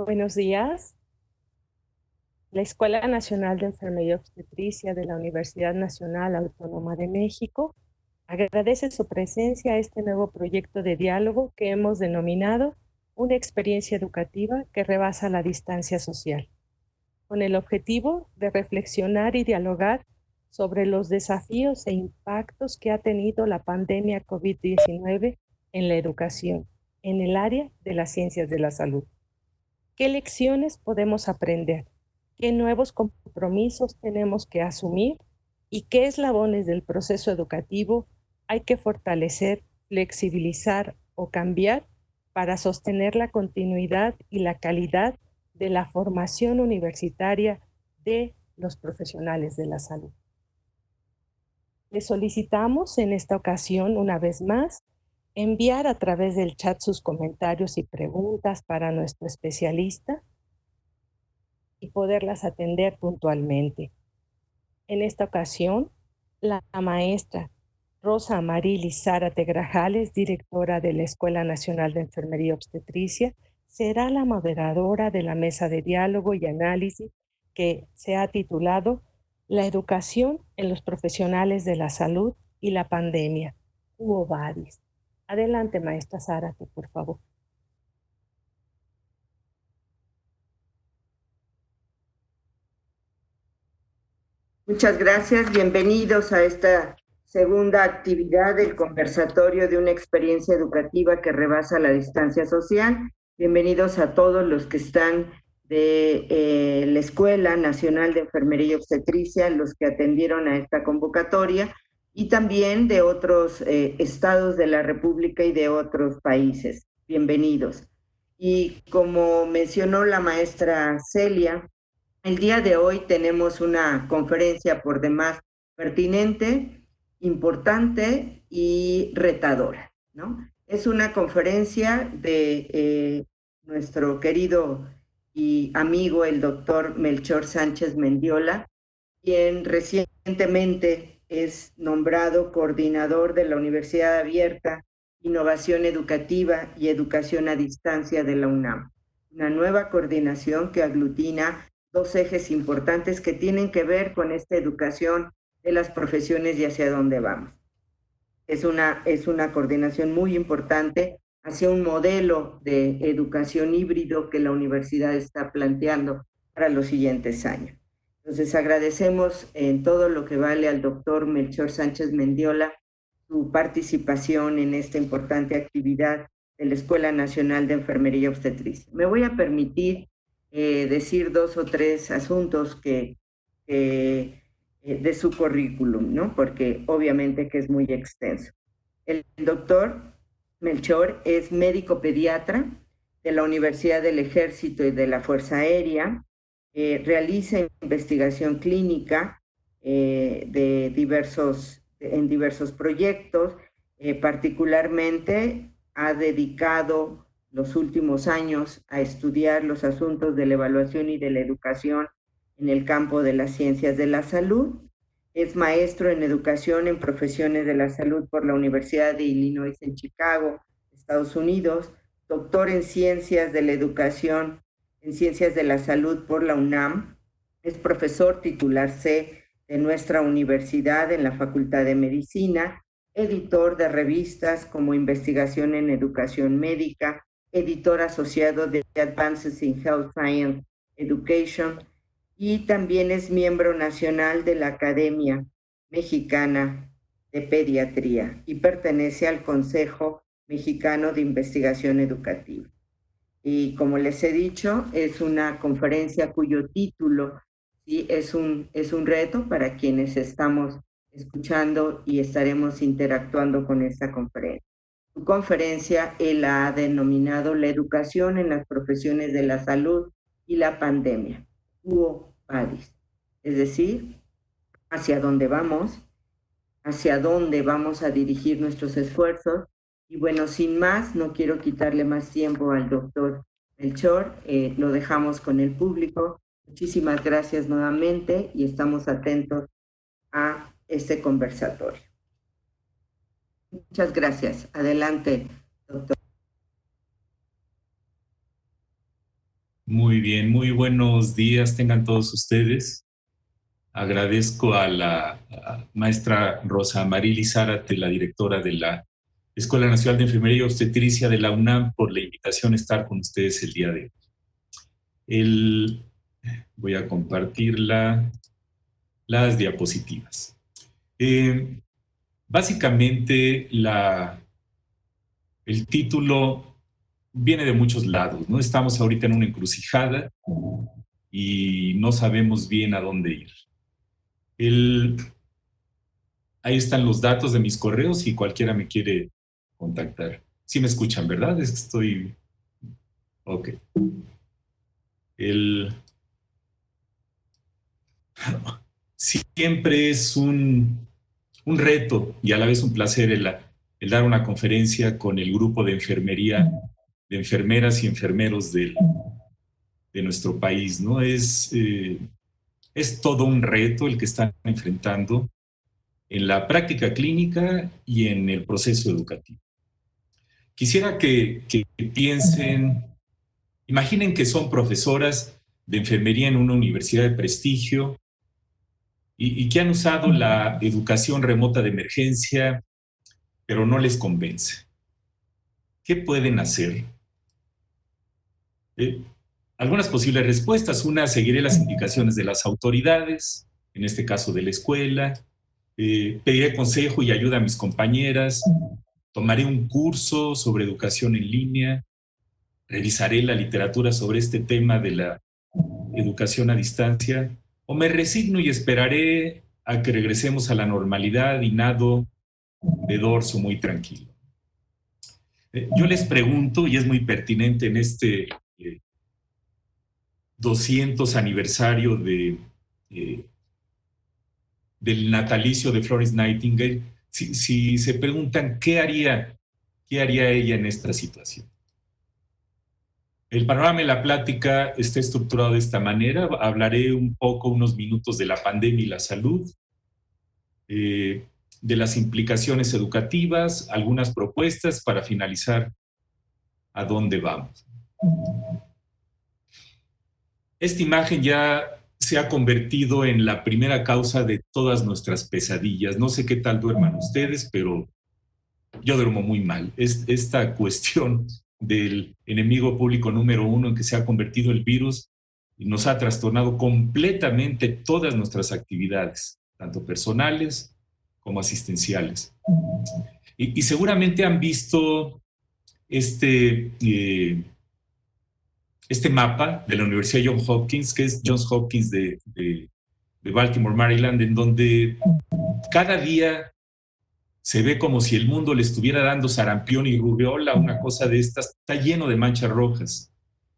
Buenos días. La Escuela Nacional de Enfermería y Obstetricia de la Universidad Nacional Autónoma de México agradece su presencia a este nuevo proyecto de diálogo que hemos denominado una experiencia educativa que rebasa la distancia social, con el objetivo de reflexionar y dialogar sobre los desafíos e impactos que ha tenido la pandemia COVID-19 en la educación, en el área de las ciencias de la salud. ¿Qué lecciones podemos aprender? ¿Qué nuevos compromisos tenemos que asumir? ¿Y qué eslabones del proceso educativo hay que fortalecer, flexibilizar o cambiar para sostener la continuidad y la calidad de la formación universitaria de los profesionales de la salud? Les solicitamos en esta ocasión, una vez más, enviar a través del chat sus comentarios y preguntas para nuestro especialista y poderlas atender puntualmente. En esta ocasión, la maestra Rosa Amarilis Zárate Grajales, directora de la Escuela Nacional de Enfermería y Obstetricia, será la moderadora de la mesa de diálogo y análisis que se ha titulado La educación en los profesionales de la salud y la pandemia, Quo Vadis. Adelante, maestra Zárate, por favor. Muchas gracias, bienvenidos a esta segunda actividad del conversatorio de una experiencia educativa que rebasa la distancia social. Bienvenidos a todos los que están de la Escuela Nacional de Enfermería y Obstetricia, los que atendieron a esta convocatoria, y también de otros estados de la República y de otros países. Bienvenidos. Y como mencionó la maestra Celia, el día de hoy tenemos una conferencia por demás pertinente, importante y retadora, ¿no? Es una conferencia de nuestro querido y amigo, el doctor Melchor Sánchez Mendiola, quien recientemente es nombrado coordinador de la Universidad Abierta, Innovación Educativa y Educación a Distancia de la UNAM. Una nueva coordinación que aglutina dos ejes importantes que tienen que ver con esta educación de las profesiones y hacia dónde vamos. Es una coordinación muy importante hacia un modelo de educación híbrido que la universidad está planteando para los siguientes años. Entonces agradecemos en todo lo que vale al doctor Melchor Sánchez Mendiola su participación en esta importante actividad de la Escuela Nacional de Enfermería y Obstetricia. Me voy a permitir decir dos o tres asuntos de su currículum, ¿no? Porque obviamente que es muy extenso. El doctor Melchor es médico pediatra de la Universidad del Ejército y de la Fuerza Aérea, realiza investigación clínica en diversos proyectos, particularmente ha dedicado los últimos años a estudiar los asuntos de la evaluación y de la educación en el campo de las ciencias de la salud. Es maestro en educación en profesiones de la salud por la Universidad de Illinois en Chicago, Estados Unidos, doctor en ciencias de la educación, en ciencias de la salud por la UNAM, es profesor titular C de nuestra universidad en la Facultad de Medicina, editor de revistas como Investigación en Educación Médica, editor asociado de Advances in Health Science Education, y también es miembro nacional de la Academia Mexicana de Pediatría y pertenece al Consejo Mexicano de Investigación Educativa. Y como les he dicho, es una conferencia cuyo título sí, es un reto para quienes estamos escuchando y estaremos interactuando con esta conferencia. Su conferencia él la ha denominado La educación en las profesiones de la salud y la pandemia, Quo Vadis, es decir, hacia dónde vamos a dirigir nuestros esfuerzos. Y bueno, sin más, no quiero quitarle más tiempo al doctor Melchor, lo dejamos con el público. Muchísimas gracias nuevamente y estamos atentos a este conversatorio. Muchas gracias. Adelante, doctor. Muy bien, muy buenos días tengan todos ustedes. Agradezco a la maestra Rosa Marily Zárate, la directora de la Escuela Nacional de Enfermería y Obstetricia de la UNAM, por la invitación a estar con ustedes el día de hoy. Voy a compartir las diapositivas. Básicamente, el título viene de muchos lados, ¿no? Estamos ahorita en una encrucijada y no sabemos bien a dónde ir. Ahí están los datos de mis correos si cualquiera me quiere contactar. Sí me escuchan, ¿verdad? Es que estoy... Ok. Siempre es un reto y a la vez un placer el dar una conferencia con el grupo de enfermería, de enfermeras y enfermeros de nuestro país, ¿no? Es todo un reto el que están enfrentando en la práctica clínica y en el proceso educativo. Quisiera que piensen, imaginen que son profesoras de enfermería en una universidad de prestigio y que han usado la educación remota de emergencia, pero no les convence. ¿Qué pueden hacer? Algunas posibles respuestas. Una, seguiré las indicaciones de las autoridades, en este caso de la escuela, pediré consejo y ayuda a mis compañeras, tomaré un curso sobre educación en línea, revisaré la literatura sobre este tema de la educación a distancia, o me resigno y esperaré a que regresemos a la normalidad y nado de dorso muy tranquilo. Yo les pregunto, y es muy pertinente en este 200 aniversario del natalicio de Florence Nightingale, si se preguntan qué haría ella en esta situación. El panorama de la plática está estructurado de esta manera. Hablaré un poco, unos minutos, de la pandemia y la salud, de las implicaciones educativas, algunas propuestas para finalizar a dónde vamos. Esta imagen ya se ha convertido en la primera causa de todas nuestras pesadillas. No sé qué tal duerman ustedes, pero yo duermo muy mal. Esta cuestión del enemigo público número uno en que se ha convertido el virus y nos ha trastornado completamente todas nuestras actividades, tanto personales como asistenciales. Y seguramente han visto este mapa de la Universidad Johns Hopkins, que es Johns Hopkins de Baltimore, Maryland, en donde cada día se ve como si el mundo le estuviera dando sarampión y rubiola, una cosa de estas. Está lleno de manchas rojas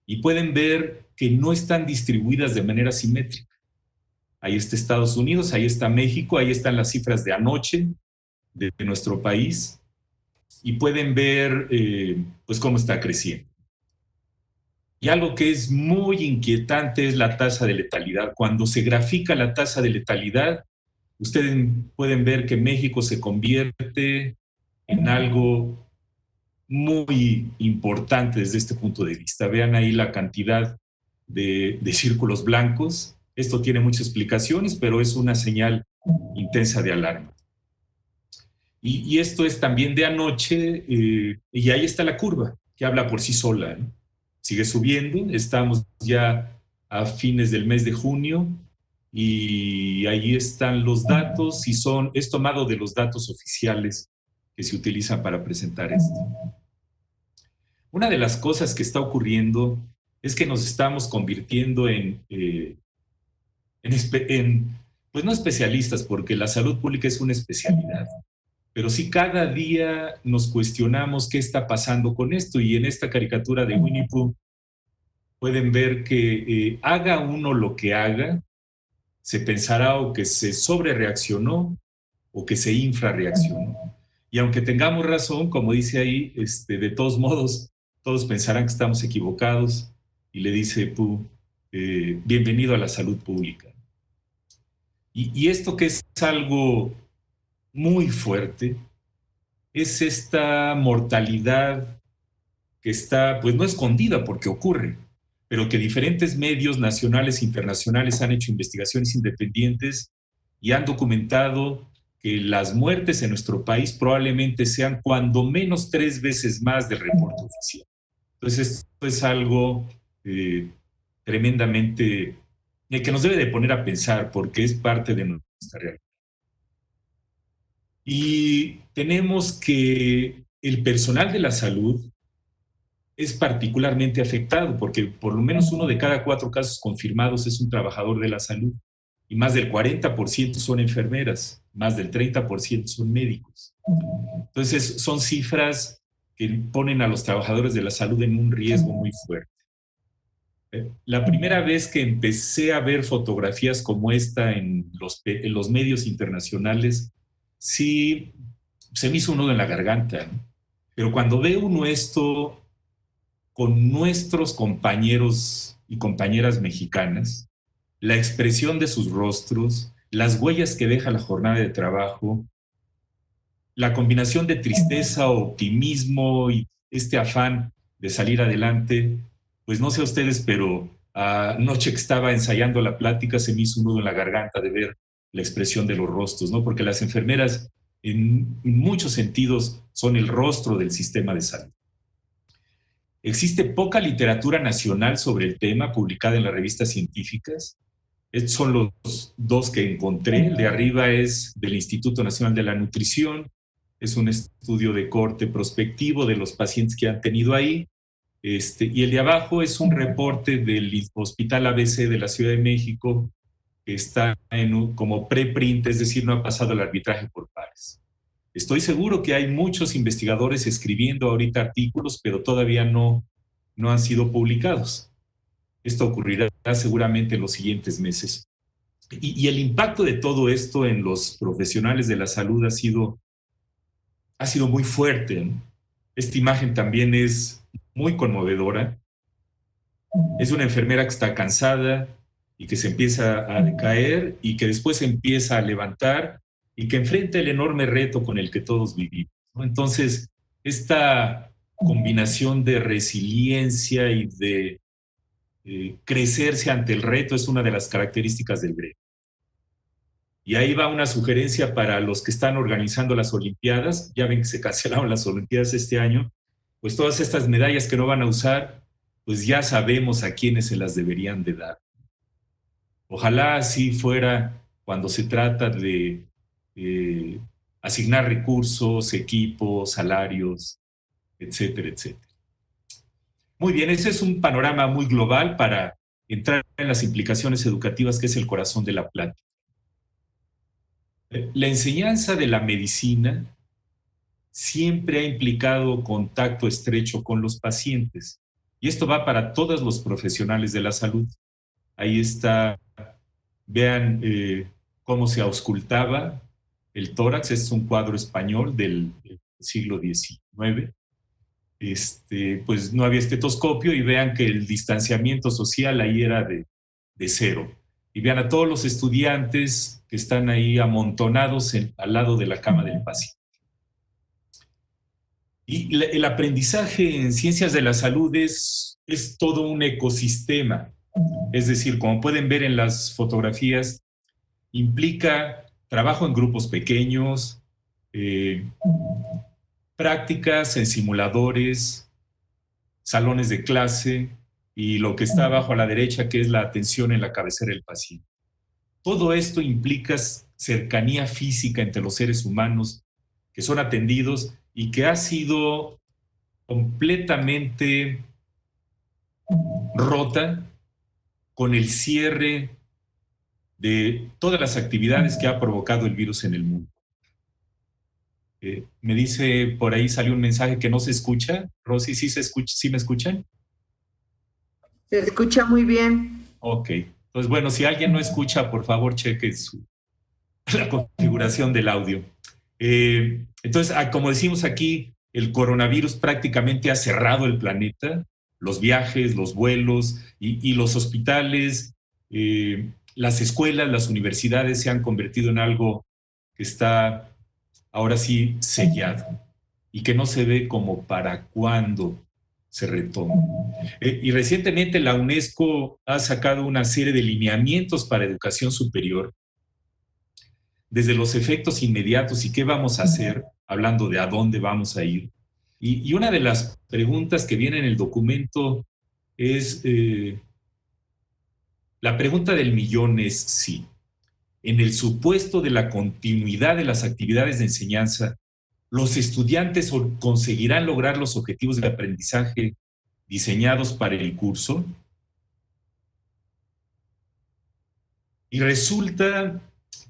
y pueden ver que no están distribuidas de manera simétrica. Ahí está Estados Unidos, ahí está México, ahí están las cifras de anoche de nuestro país y pueden ver pues cómo está creciendo. Y algo que es muy inquietante es la tasa de letalidad. Cuando se grafica la tasa de letalidad, ustedes pueden ver que México se convierte en algo muy importante desde este punto de vista. Vean ahí la cantidad de círculos blancos. Esto tiene muchas explicaciones, pero es una señal intensa de alarma. Y esto es también de anoche, y ahí está la curva, que habla por sí sola, ¿no? Sigue subiendo, estamos ya a fines del mes de junio, y ahí están los datos, y es tomado de los datos oficiales que se utilizan para presentar esto. Una de las cosas que está ocurriendo es que nos estamos convirtiendo pues no especialistas, porque la salud pública es una especialidad, pero sí cada día nos cuestionamos qué está pasando con esto, y en esta caricatura de Winnie Pooh pueden ver que haga uno lo que haga, se pensará o que se sobrereaccionó o que se infrarreaccionó. Y aunque tengamos razón, como dice ahí, de todos modos, todos pensarán que estamos equivocados, y le dice Pooh, bienvenido a la salud pública. Y esto, que es algo muy fuerte, es esta mortalidad que está, pues no escondida porque ocurre, pero que diferentes medios nacionales e internacionales han hecho investigaciones independientes y han documentado que las muertes en nuestro país probablemente sean cuando menos 3 veces más del reporte oficial. Entonces, esto es algo tremendamente que nos debe de poner a pensar porque es parte de nuestra realidad. Y tenemos que el personal de la salud es particularmente afectado porque por lo menos 1 de cada 4 casos confirmados es un trabajador de la salud y más del 40% son enfermeras, más del 30% son médicos. Entonces son cifras que ponen a los trabajadores de la salud en un riesgo muy fuerte. La primera vez que empecé a ver fotografías como esta en los medios internacionales, sí se me hizo un nudo en la garganta, ¿no? Pero cuando ve uno esto con nuestros compañeros y compañeras mexicanas, la expresión de sus rostros, las huellas que deja la jornada de trabajo, la combinación de tristeza, optimismo y este afán de salir adelante, pues no sé a ustedes, pero anoche que estaba ensayando la plática se me hizo un nudo en la garganta de ver la expresión de los rostros, ¿no? Porque las enfermeras en muchos sentidos son el rostro del sistema de salud. Existe poca literatura nacional sobre el tema publicada en las revistas científicas. Estos son los 2 que encontré. El de arriba es del Instituto Nacional de la Nutrición. Es un estudio de corte prospectivo de los pacientes que han tenido ahí. Y el de abajo es un reporte del Hospital ABC de la Ciudad de México que está como preprint, es decir, no ha pasado el arbitraje por pares. Estoy seguro que hay muchos investigadores escribiendo ahorita artículos, pero todavía no han sido publicados. Esto ocurrirá seguramente en los siguientes meses. Y el impacto de todo esto en los profesionales de la salud ha sido muy fuerte, ¿no? Esta imagen también es muy conmovedora. Es una enfermera que está cansada y que se empieza a decaer y que después se empieza a levantar y que enfrenta el enorme reto con el que todos vivimos, ¿no? Entonces, esta combinación de resiliencia y de crecerse ante el reto es una de las características del gremio. Y ahí va una sugerencia para los que están organizando las Olimpiadas. Ya ven que se cancelaron las Olimpiadas este año. Pues todas estas medallas que no van a usar, pues ya sabemos a quiénes se las deberían de dar. Ojalá así fuera cuando se trata de asignar recursos, equipos, salarios, etcétera, etcétera. Muy bien, ese es un panorama muy global para entrar en las implicaciones educativas, que es el corazón de la plática. La enseñanza de la medicina siempre ha implicado contacto estrecho con los pacientes. Y esto va para todos los profesionales de la salud. Ahí está, vean cómo se auscultaba el tórax. Este es un cuadro español del siglo XIX. Pues no había estetoscopio y vean que el distanciamiento social ahí era de 0. Y vean a todos los estudiantes que están ahí amontonados al lado de la cama del paciente. Y el aprendizaje en ciencias de la salud es todo un ecosistema. Es decir, como pueden ver en las fotografías, implica trabajo en grupos pequeños, prácticas en simuladores, salones de clase y lo que está abajo a la derecha, que es la atención en la cabecera del paciente. Todo esto implica cercanía física entre los seres humanos que son atendidos y que ha sido completamente rota con el cierre de todas las actividades que ha provocado el virus en el mundo. Me dice, por ahí salió un mensaje que no se escucha. Rosy, ¿sí se escucha? ¿Sí me escuchan? Se escucha muy bien. Ok. Pues bueno, si alguien no escucha, por favor, cheque la configuración del audio. Entonces, como decimos aquí, el coronavirus prácticamente ha cerrado el planeta, los viajes, los vuelos y los hospitales, las escuelas, las universidades se han convertido en algo que está ahora sí sellado y que no se ve como para cuándo se retome. Y recientemente la UNESCO ha sacado una serie de lineamientos para educación superior, desde los efectos inmediatos y qué vamos a hacer, hablando de a dónde vamos a ir. Y una de las preguntas que viene en el documento es, la pregunta del millón es si, en el supuesto de la continuidad de las actividades de enseñanza, los estudiantes conseguirán lograr los objetivos de aprendizaje diseñados para el curso. Y resulta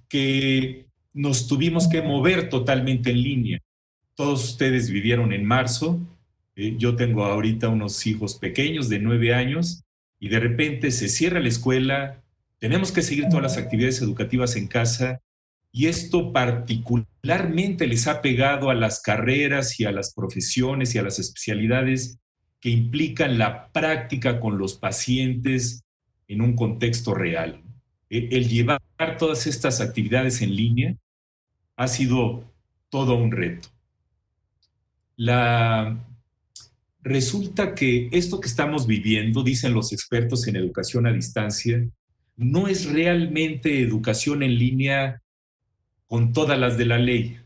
que nos tuvimos que mover totalmente en línea. Todos ustedes vivieron en marzo. Yo tengo ahorita unos hijos pequeños de 9 años y de repente se cierra la escuela, tenemos que seguir todas las actividades educativas en casa y esto particularmente les ha pegado a las carreras y a las profesiones y a las especialidades que implican la práctica con los pacientes en un contexto real. El llevar todas estas actividades en línea ha sido todo un reto. Resulta que esto que estamos viviendo, dicen los expertos en educación a distancia, no es realmente educación en línea con todas las de la ley.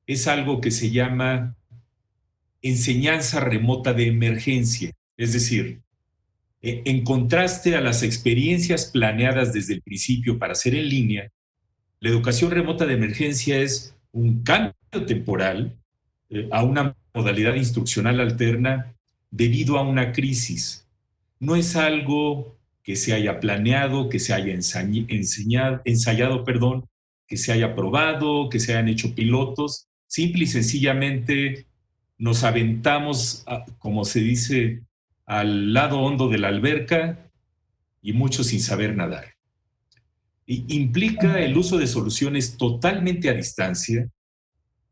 Es algo que se llama enseñanza remota de emergencia. Es decir, en contraste a las experiencias planeadas desde el principio para hacer en línea, la educación remota de emergencia es un cambio temporal a una modalidad instruccional alterna debido a una crisis. No es algo que se haya planeado, que se haya ensayado, que se haya probado, que se hayan hecho pilotos. Simple y sencillamente nos aventamos, como se dice, al lado hondo de la alberca y mucho sin saber nadar. Implica el uso de soluciones totalmente a distancia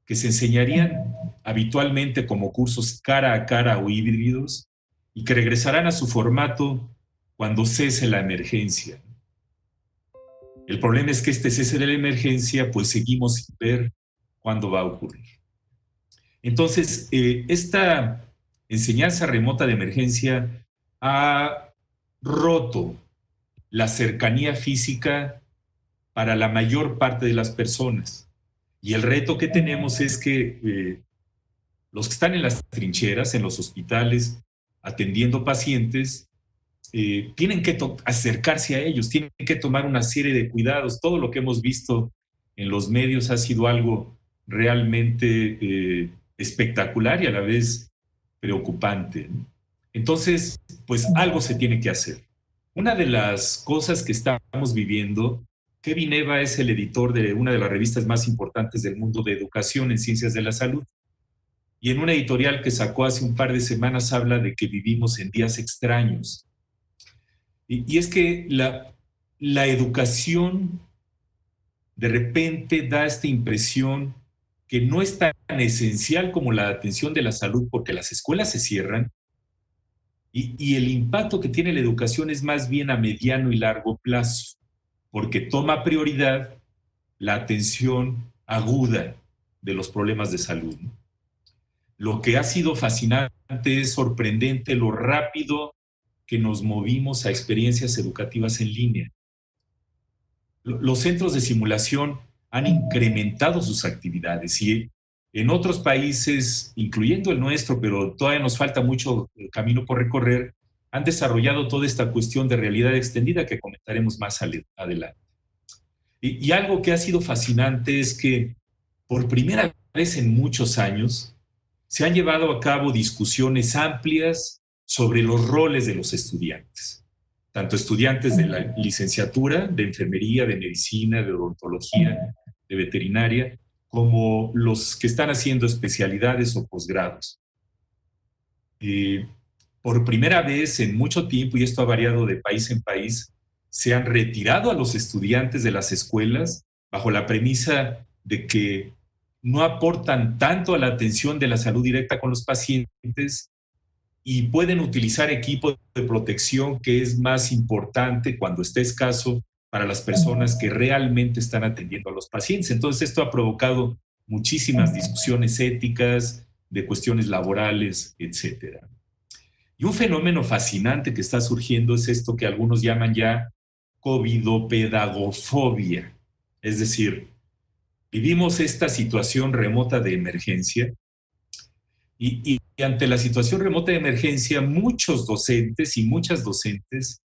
que se enseñarían habitualmente como cursos cara a cara o híbridos y que regresarán a su formato cuando cese la emergencia. El problema es que este cese de la emergencia, pues seguimos sin ver cuándo va a ocurrir. Entonces, esta enseñanza remota de emergencia ha roto la cercanía física para la mayor parte de las personas. Y el reto que tenemos es que los que están en las trincheras, en los hospitales, atendiendo pacientes, tienen que acercarse a ellos, tienen que tomar una serie de cuidados. Todo lo que hemos visto en los medios ha sido algo realmente espectacular y a la vez preocupante. Entonces, pues algo se tiene que hacer. Una de las cosas que estamos viviendo, Kevin Eva es el editor de una de las revistas más importantes del mundo de educación en ciencias de la salud. Y en una editorial que sacó hace un par de semanas habla de que vivimos en días extraños. Y es que la educación de repente da esta impresión que no es tan esencial como la atención de la salud porque las escuelas se cierran y el impacto que tiene la educación es más bien a mediano y largo plazo, porque toma prioridad la atención aguda de los problemas de salud. Lo que ha sido fascinante es sorprendente lo rápido que nos movimos a experiencias educativas en línea. Los centros de simulación han incrementado sus actividades y en otros países, incluyendo el nuestro, pero todavía nos falta mucho camino por recorrer, han desarrollado toda esta cuestión de realidad extendida que comentaremos más adelante. Y algo que ha sido fascinante es que por primera vez en muchos años se han llevado a cabo discusiones amplias sobre los roles de los estudiantes, tanto estudiantes de la licenciatura, de enfermería, de medicina, de odontología, de veterinaria, como los que están haciendo especialidades o posgrados. Por primera vez en mucho tiempo, y esto ha variado de país en país, se han retirado a los estudiantes de las escuelas bajo la premisa de que no aportan tanto a la atención de la salud directa con los pacientes y pueden utilizar equipo de protección que es más importante cuando esté escaso para las personas que realmente están atendiendo a los pacientes. Entonces esto ha provocado muchísimas discusiones éticas, de cuestiones laborales, etc. Y un fenómeno fascinante que está surgiendo es esto que algunos llaman ya covidopedagofobia. Es decir, vivimos esta situación remota de emergencia y ante la situación remota de emergencia, muchos docentes y muchas docentes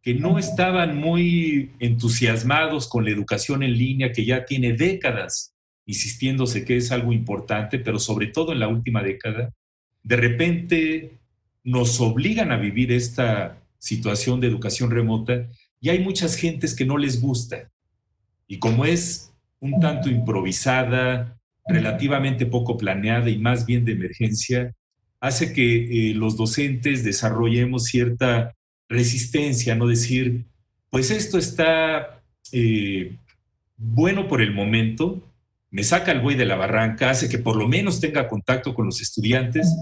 que no estaban muy entusiasmados con la educación en línea, que ya tiene décadas insistiéndose que es algo importante, pero sobre todo en la última década, de repente nos obligan a vivir esta situación de educación remota y hay muchas gentes que no les gusta. Y como es un tanto improvisada, relativamente poco planeada y más bien de emergencia, hace que los docentes desarrollemos cierta resistencia, no decir, pues esto está bueno por el momento, me saca el buey de la barranca, hace que por lo menos tenga contacto con los estudiantes,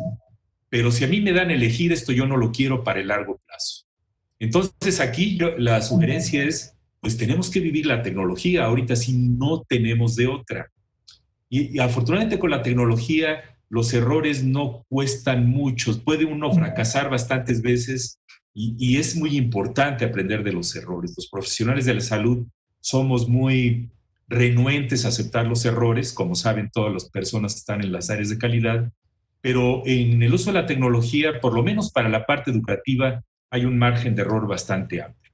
pero si a mí me dan a elegir esto, yo no lo quiero para el largo plazo. Entonces aquí la sugerencia es, pues tenemos que vivir la tecnología, ahorita sí no tenemos de otra. Y afortunadamente con la tecnología los errores no cuestan mucho, puede uno fracasar bastantes veces y es muy importante aprender de los errores. Los profesionales de la salud somos muy renuentes a aceptar los errores, como saben todas las personas que están en las áreas de calidad, pero en el uso de la tecnología, por lo menos para la parte educativa, hay un margen de error bastante amplio.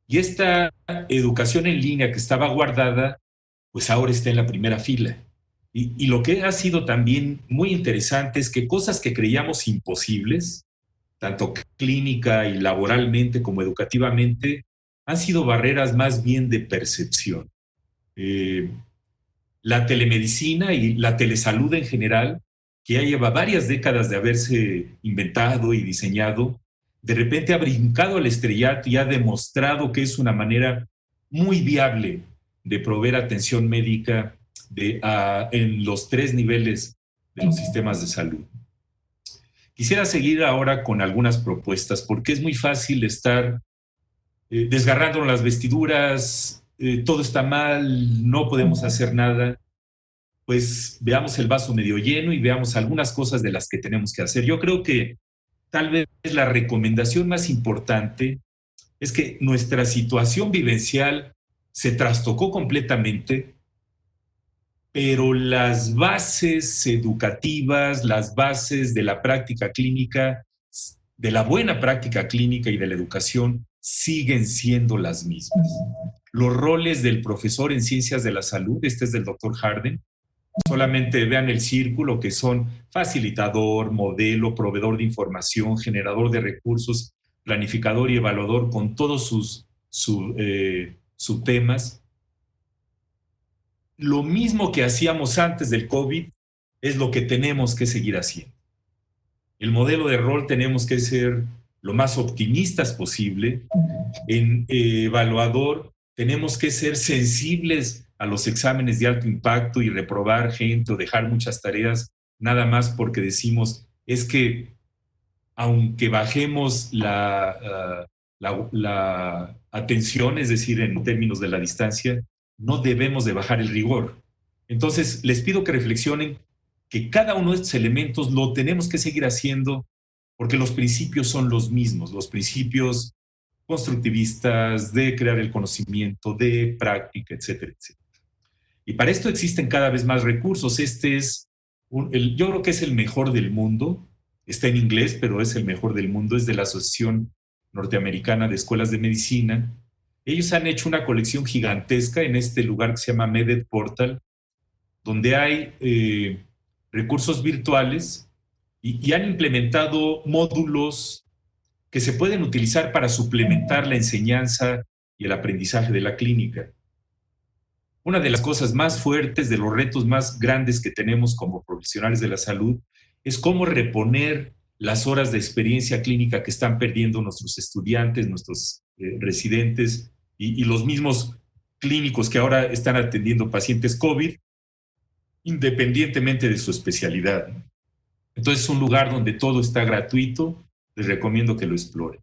Y esta educación en línea que estaba guardada, pues ahora está en la primera fila. Y lo que ha sido también muy interesante es que cosas que creíamos imposibles, tanto clínica y laboralmente como educativamente, han sido barreras más bien de percepción. La telemedicina y la telesalud en general, que ya lleva varias décadas de haberse inventado y diseñado, de repente ha brincado al estrellato y ha demostrado que es una manera muy viable de proveer atención médica en los 3 niveles de los sistemas de salud. Quisiera seguir ahora con algunas propuestas, porque es muy fácil estar desgarrando las vestiduras, todo está mal, no podemos hacer nada. Pues veamos el vaso medio lleno y veamos algunas cosas de las que tenemos que hacer. Yo creo que tal vez la recomendación más importante es que nuestra situación vivencial se trastocó completamente, pero las bases educativas, las bases de la práctica clínica, de la buena práctica clínica y de la educación siguen siendo las mismas. Los roles del profesor en ciencias de la salud, este es del doctor Harden, solamente vean el círculo que son facilitador, modelo, proveedor de información, generador de recursos, planificador y evaluador con todos sus subtemas. Lo mismo que hacíamos antes del COVID es lo que tenemos que seguir haciendo. El modelo de rol tenemos que ser lo más optimistas posible. En evaluador tenemos que ser sensibles a los exámenes de alto impacto y reprobar gente o dejar muchas tareas nada más porque decimos es que aunque bajemos la atención, es decir, en términos de la distancia, no debemos de bajar el rigor. Entonces, les pido que reflexionen que cada uno de estos elementos lo tenemos que seguir haciendo porque los principios son los mismos, los principios constructivistas de crear el conocimiento, de práctica, etcétera, etcétera. Y para esto existen cada vez más recursos. Este es, yo creo que es el mejor del mundo. Está en inglés, pero es el mejor del mundo. Es de la Asociación Norteamericana de Escuelas de Medicina. Ellos han hecho una colección gigantesca en este lugar que se llama Meded Portal, donde hay recursos virtuales y han implementado módulos que se pueden utilizar para suplementar la enseñanza y el aprendizaje de la clínica. Una de las cosas más fuertes, de los retos más grandes que tenemos como profesionales de la salud, es cómo reponer las horas de experiencia clínica que están perdiendo nuestros estudiantes, nuestros residentes y los mismos clínicos que ahora están atendiendo pacientes COVID, independientemente de su especialidad. Entonces es un lugar donde todo está gratuito, les recomiendo que lo exploren.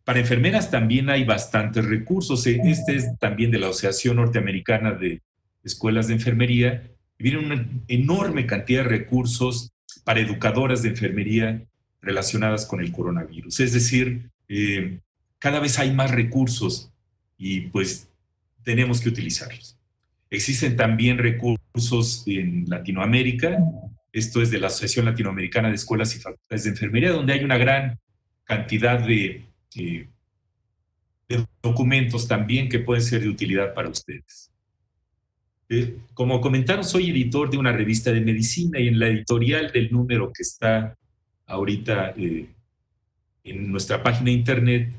Para enfermeras también hay bastantes recursos. Este es también de la Asociación Norteamericana de Escuelas de Enfermería. Y viene una enorme cantidad de recursos para educadoras de enfermería relacionadas con el coronavirus. Es decir, cada vez hay más recursos y pues tenemos que utilizarlos. Existen también recursos en Latinoamérica. Esto es de la Asociación Latinoamericana de Escuelas y Facultades de Enfermería, donde hay una gran cantidad de documentos también que pueden ser de utilidad para ustedes. Como comentaron, soy editor de una revista de medicina y en la editorial del número que está ahorita en nuestra página de internet,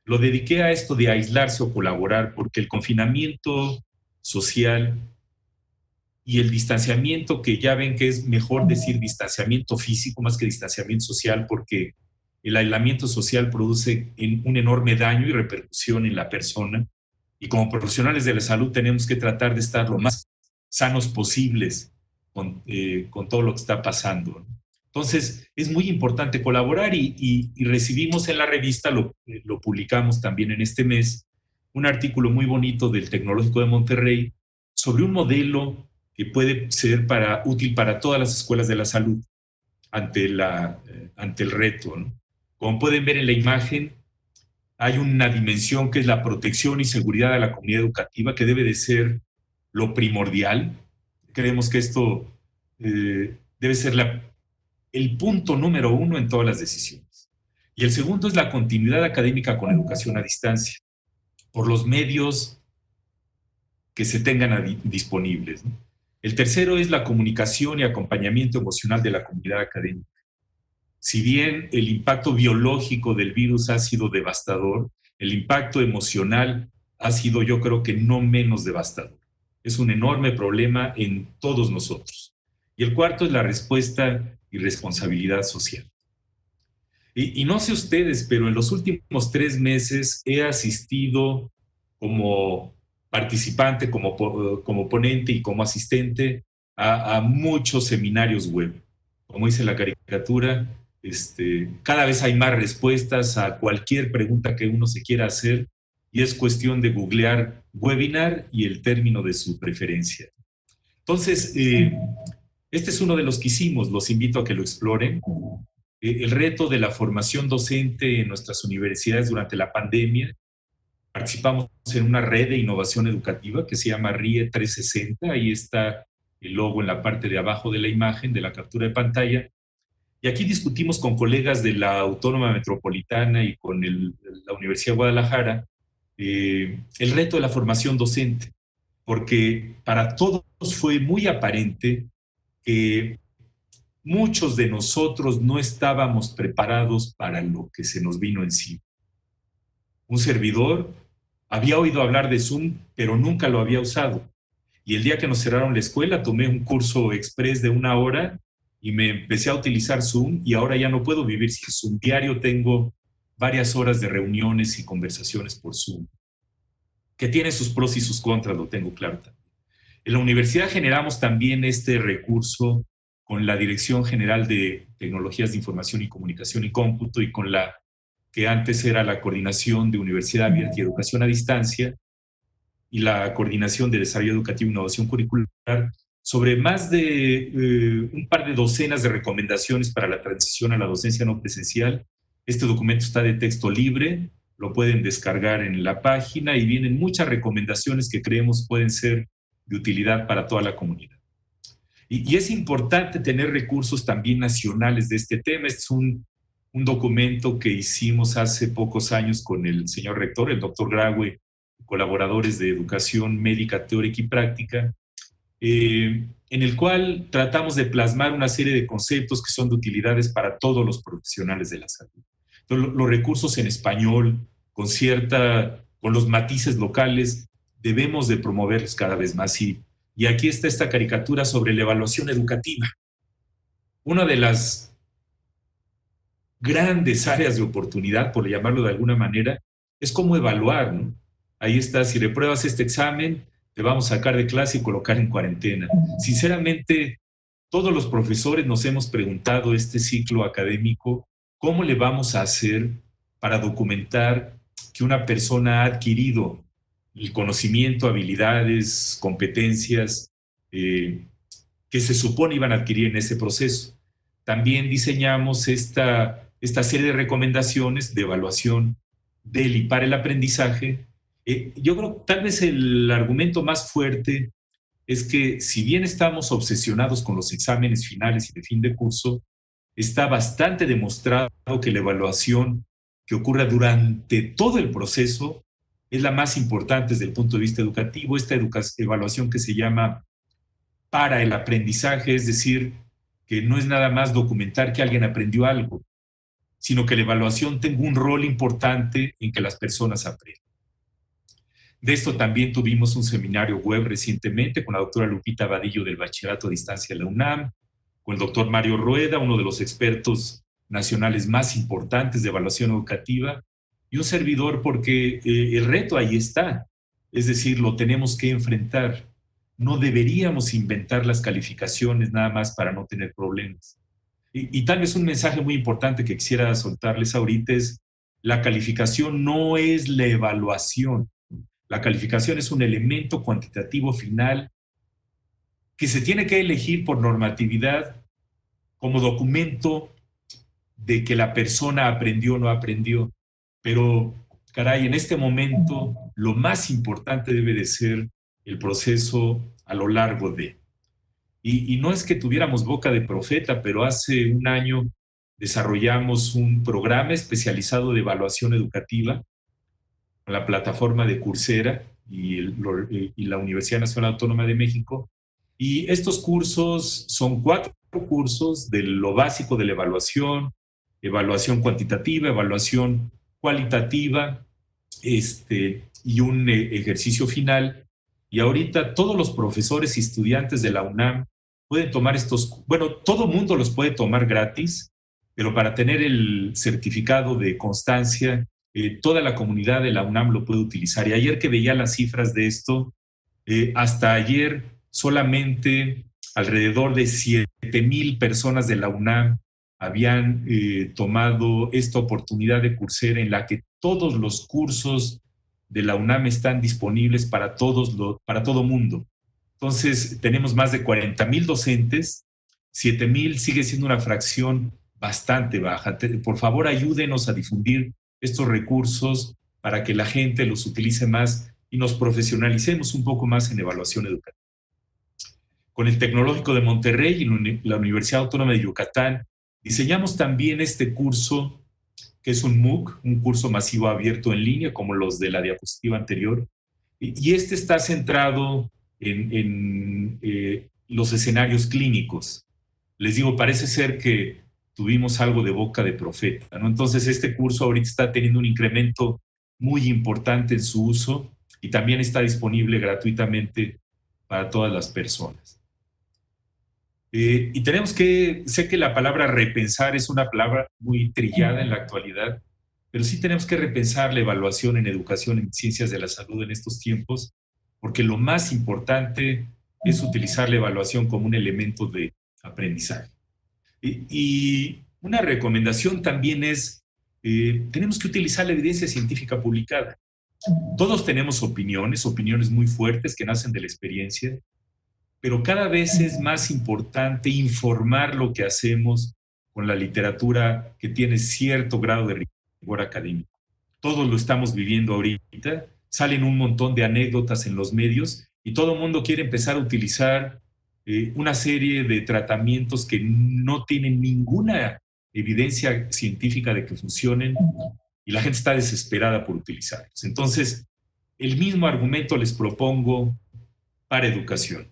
lo dediqué a esto de aislarse o colaborar, porque el confinamiento social y el distanciamiento, que ya ven que es mejor decir distanciamiento físico más que distanciamiento social, porque el aislamiento social produce un enorme daño y repercusión en la persona, y como profesionales de la salud tenemos que tratar de estar lo más sanos posibles con todo lo que está pasando. Entonces, es muy importante colaborar y recibimos en la revista, lo publicamos también en este mes, un artículo muy bonito del Tecnológico de Monterrey sobre un modelo que puede ser útil para todas las escuelas de la salud ante el reto, ¿no? Como pueden ver en la imagen, hay una dimensión que es la protección y seguridad de la comunidad educativa, que debe de ser lo primordial. Creemos que esto debe ser el punto número uno en todas las decisiones. Y el segundo es la continuidad académica con educación a distancia, por los medios que se tengan disponibles, ¿no? El tercero es la comunicación y acompañamiento emocional de la comunidad académica. Si bien el impacto biológico del virus ha sido devastador, el impacto emocional ha sido, yo creo que no menos devastador. Es un enorme problema en todos nosotros. Y el cuarto es la respuesta y responsabilidad social. Y no sé ustedes, pero en los últimos 3 meses he asistido como participante, como ponente y como asistente a muchos seminarios web. Como dice la caricatura, cada vez hay más respuestas a cualquier pregunta que uno se quiera hacer y es cuestión de googlear webinar y el término de su preferencia. Entonces, este es uno de los que hicimos, los invito a que lo exploren. El reto de la formación docente en nuestras universidades durante la pandemia. Participamos en una red de innovación educativa que se llama RIE 360, ahí está el logo en la parte de abajo de la imagen, de la captura de pantalla, y aquí discutimos con colegas de la Autónoma Metropolitana y con la Universidad de Guadalajara el reto de la formación docente, porque para todos fue muy aparente que muchos de nosotros no estábamos preparados para lo que se nos vino encima. Un servidor había oído hablar de Zoom, pero nunca lo había usado. Y el día que nos cerraron la escuela, tomé un curso express de 1 hora y me empecé a utilizar Zoom y ahora ya no puedo vivir sin Zoom. Diario tengo varias horas de reuniones y conversaciones por Zoom, que tiene sus pros y sus contras, lo tengo claro también. En la universidad generamos también este recurso con la Dirección General de Tecnologías de Información y Comunicación y Cómputo y con la que antes era la Coordinación de Universidad Abierta y Educación a Distancia y la Coordinación de Desarrollo Educativo e Innovación Curricular, sobre más de un par de docenas de recomendaciones para la transición a la docencia no presencial. Este documento está de texto libre, lo pueden descargar en la página y vienen muchas recomendaciones que creemos pueden ser de utilidad para toda la comunidad. Y es importante tener recursos también nacionales de este tema. Este es un documento que hicimos hace pocos años con el señor rector, el doctor Graue, colaboradores de educación médica, teórica y práctica, en el cual tratamos de plasmar una serie de conceptos que son de utilidades para todos los profesionales de la salud. Entonces, los recursos en español, con los matices locales, debemos de promoverlos cada vez más. Y aquí está esta caricatura sobre la evaluación educativa. Una de las grandes áreas de oportunidad, por llamarlo de alguna manera, es cómo evaluar, ¿no? Ahí está, si repruebas este examen, te vamos a sacar de clase y colocar en cuarentena. Sinceramente, todos los profesores nos hemos preguntado este ciclo académico, ¿cómo le vamos a hacer para documentar que una persona ha adquirido el conocimiento, habilidades, competencias que se supone iban a adquirir en ese proceso? También diseñamos esta esta serie de recomendaciones de evaluación del y para el aprendizaje. Yo creo que tal vez el argumento más fuerte es que si bien estamos obsesionados con los exámenes finales y de fin de curso, está bastante demostrado que la evaluación que ocurra durante todo el proceso es la más importante desde el punto de vista educativo. Esta evaluación que se llama para el aprendizaje, es decir, que no es nada más documentar que alguien aprendió algo, sino que la evaluación tenga un rol importante en que las personas aprendan. De esto también tuvimos un seminario web recientemente con la doctora Lupita Vadillo del Bachillerato a Distancia de la UNAM, con el doctor Mario Rueda, uno de los expertos nacionales más importantes de evaluación educativa, y un servidor porque el reto ahí está, es decir, lo tenemos que enfrentar. No deberíamos inventar las calificaciones nada más para no tener problemas. Y tal vez un mensaje muy importante que quisiera soltarles ahorita es: la calificación no es la evaluación. La calificación es un elemento cuantitativo final que se tiene que elegir por normatividad como documento de que la persona aprendió o no aprendió. Pero, caray, en este momento lo más importante debe de ser el proceso a lo largo de. Y no es que tuviéramos boca de profeta, pero hace un año desarrollamos un programa especializado de evaluación educativa con la plataforma de Coursera y la Universidad Nacional Autónoma de México. Y estos cursos son 4 cursos de lo básico de la evaluación, evaluación cuantitativa, evaluación cualitativa, y un ejercicio final. Y ahorita todos los profesores y estudiantes de la UNAM pueden tomar estos, bueno, todo mundo los puede tomar gratis, pero para tener el certificado de constancia, toda la comunidad de la UNAM lo puede utilizar. Y ayer que veía las cifras de esto, hasta ayer solamente alrededor de 7,000 personas de la UNAM habían tomado esta oportunidad de Coursera, en la que todos los cursos de la UNAM están disponibles para todo mundo. Entonces, tenemos más de 40,000 docentes, 7,000 sigue siendo una fracción bastante baja. Por favor, ayúdenos a difundir estos recursos para que la gente los utilice más y nos profesionalicemos un poco más en evaluación educativa. Con el Tecnológico de Monterrey y la Universidad Autónoma de Yucatán diseñamos también este curso, que es un MOOC, un curso masivo abierto en línea, como los de la diapositiva anterior, y este está centrado en los escenarios clínicos. Les digo, parece ser que tuvimos algo de boca de profeta, ¿no? Entonces, este curso ahorita está teniendo un incremento muy importante en su uso y también está disponible gratuitamente para todas las personas. Y tenemos que, sé que la palabra repensar es una palabra muy trillada en la actualidad, pero sí tenemos que repensar la evaluación en educación en ciencias de la salud en estos tiempos, porque lo más importante es utilizar la evaluación como un elemento de aprendizaje. Y una recomendación también es, tenemos que utilizar la evidencia científica publicada. Todos tenemos opiniones muy fuertes que nacen de la experiencia, pero cada vez es más importante informar lo que hacemos con la literatura que tiene cierto grado de rigor académico. Todos lo estamos viviendo ahorita, salen un montón de anécdotas en los medios y todo el mundo quiere empezar a utilizar una serie de tratamientos que no tienen ninguna evidencia científica de que funcionen y la gente está desesperada por utilizarlos. Entonces, el mismo argumento les propongo para educación.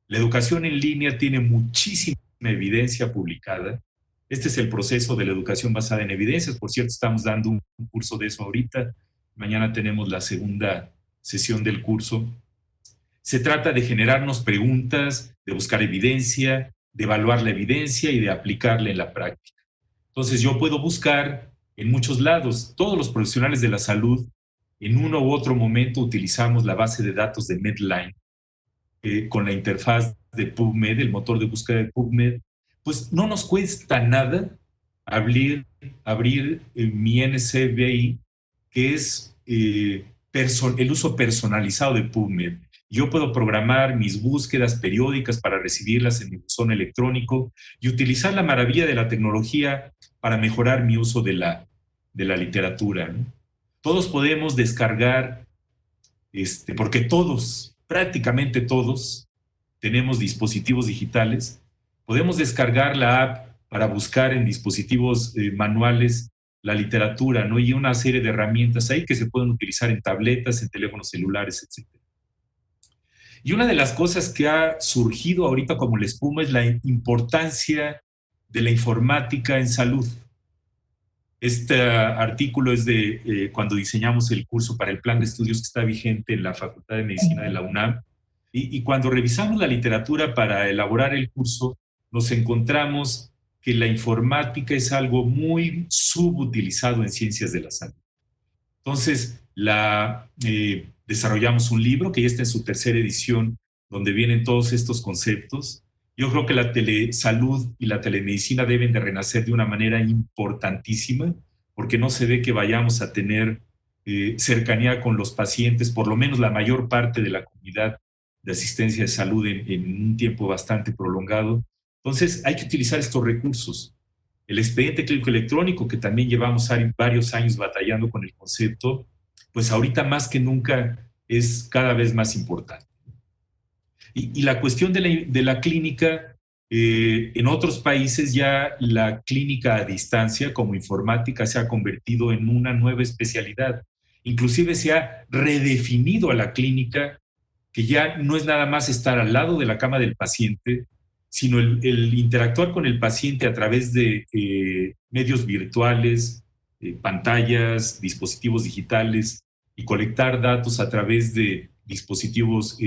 La educación en línea tiene muchísima evidencia publicada. Este es el proceso de la educación basada en evidencias. Por cierto, estamos dando un curso de eso ahorita. Mañana tenemos la segunda sesión del curso. Se trata de generarnos preguntas, de buscar evidencia, de evaluar la evidencia y de aplicarla en la práctica. Entonces, yo puedo buscar en muchos lados. Todos los profesionales de la salud, en uno u otro momento, utilizamos la base de datos de Medline, con la interfaz de PubMed, el motor de búsqueda de PubMed. Pues no nos cuesta nada abrir mi NCBI, que es el uso personalizado de PubMed. Yo puedo programar mis búsquedas periódicas para recibirlas en mi buzón electrónico y utilizar la maravilla de la tecnología para mejorar mi uso de la literatura, ¿no? Todos podemos descargar, porque todos, prácticamente todos, tenemos dispositivos digitales. Podemos descargar la app para buscar en dispositivos manuales la literatura, ¿no? Y una serie de herramientas ahí que se pueden utilizar en tabletas, en teléfonos celulares, etc. Y una de las cosas que ha surgido ahorita como la espuma es la importancia de la informática en salud. Este artículo es de cuando diseñamos el curso para el plan de estudios que está vigente en la Facultad de Medicina de la UNAM. Y cuando revisamos la literatura para elaborar el curso, nos encontramos que la informática es algo muy subutilizado en ciencias de la salud. Entonces, desarrollamos un libro que ya está en su tercera edición, donde vienen todos estos conceptos. Yo creo que la telesalud y la telemedicina deben de renacer de una manera importantísima, porque no se ve que vayamos a tener cercanía con los pacientes, por lo menos la mayor parte de la comunidad de asistencia de salud en un tiempo bastante prolongado. Entonces, hay que utilizar estos recursos. El expediente clínico electrónico, que también llevamos varios años batallando con el concepto, pues ahorita más que nunca es cada vez más importante. Y la cuestión de la clínica, en otros países ya la clínica a distancia como informática se ha convertido en una nueva especialidad. Inclusive se ha redefinido a la clínica, que ya no es nada más estar al lado de la cama del paciente, sino el interactuar con el paciente a través de medios virtuales, pantallas, dispositivos digitales, y colectar datos a través de dispositivos,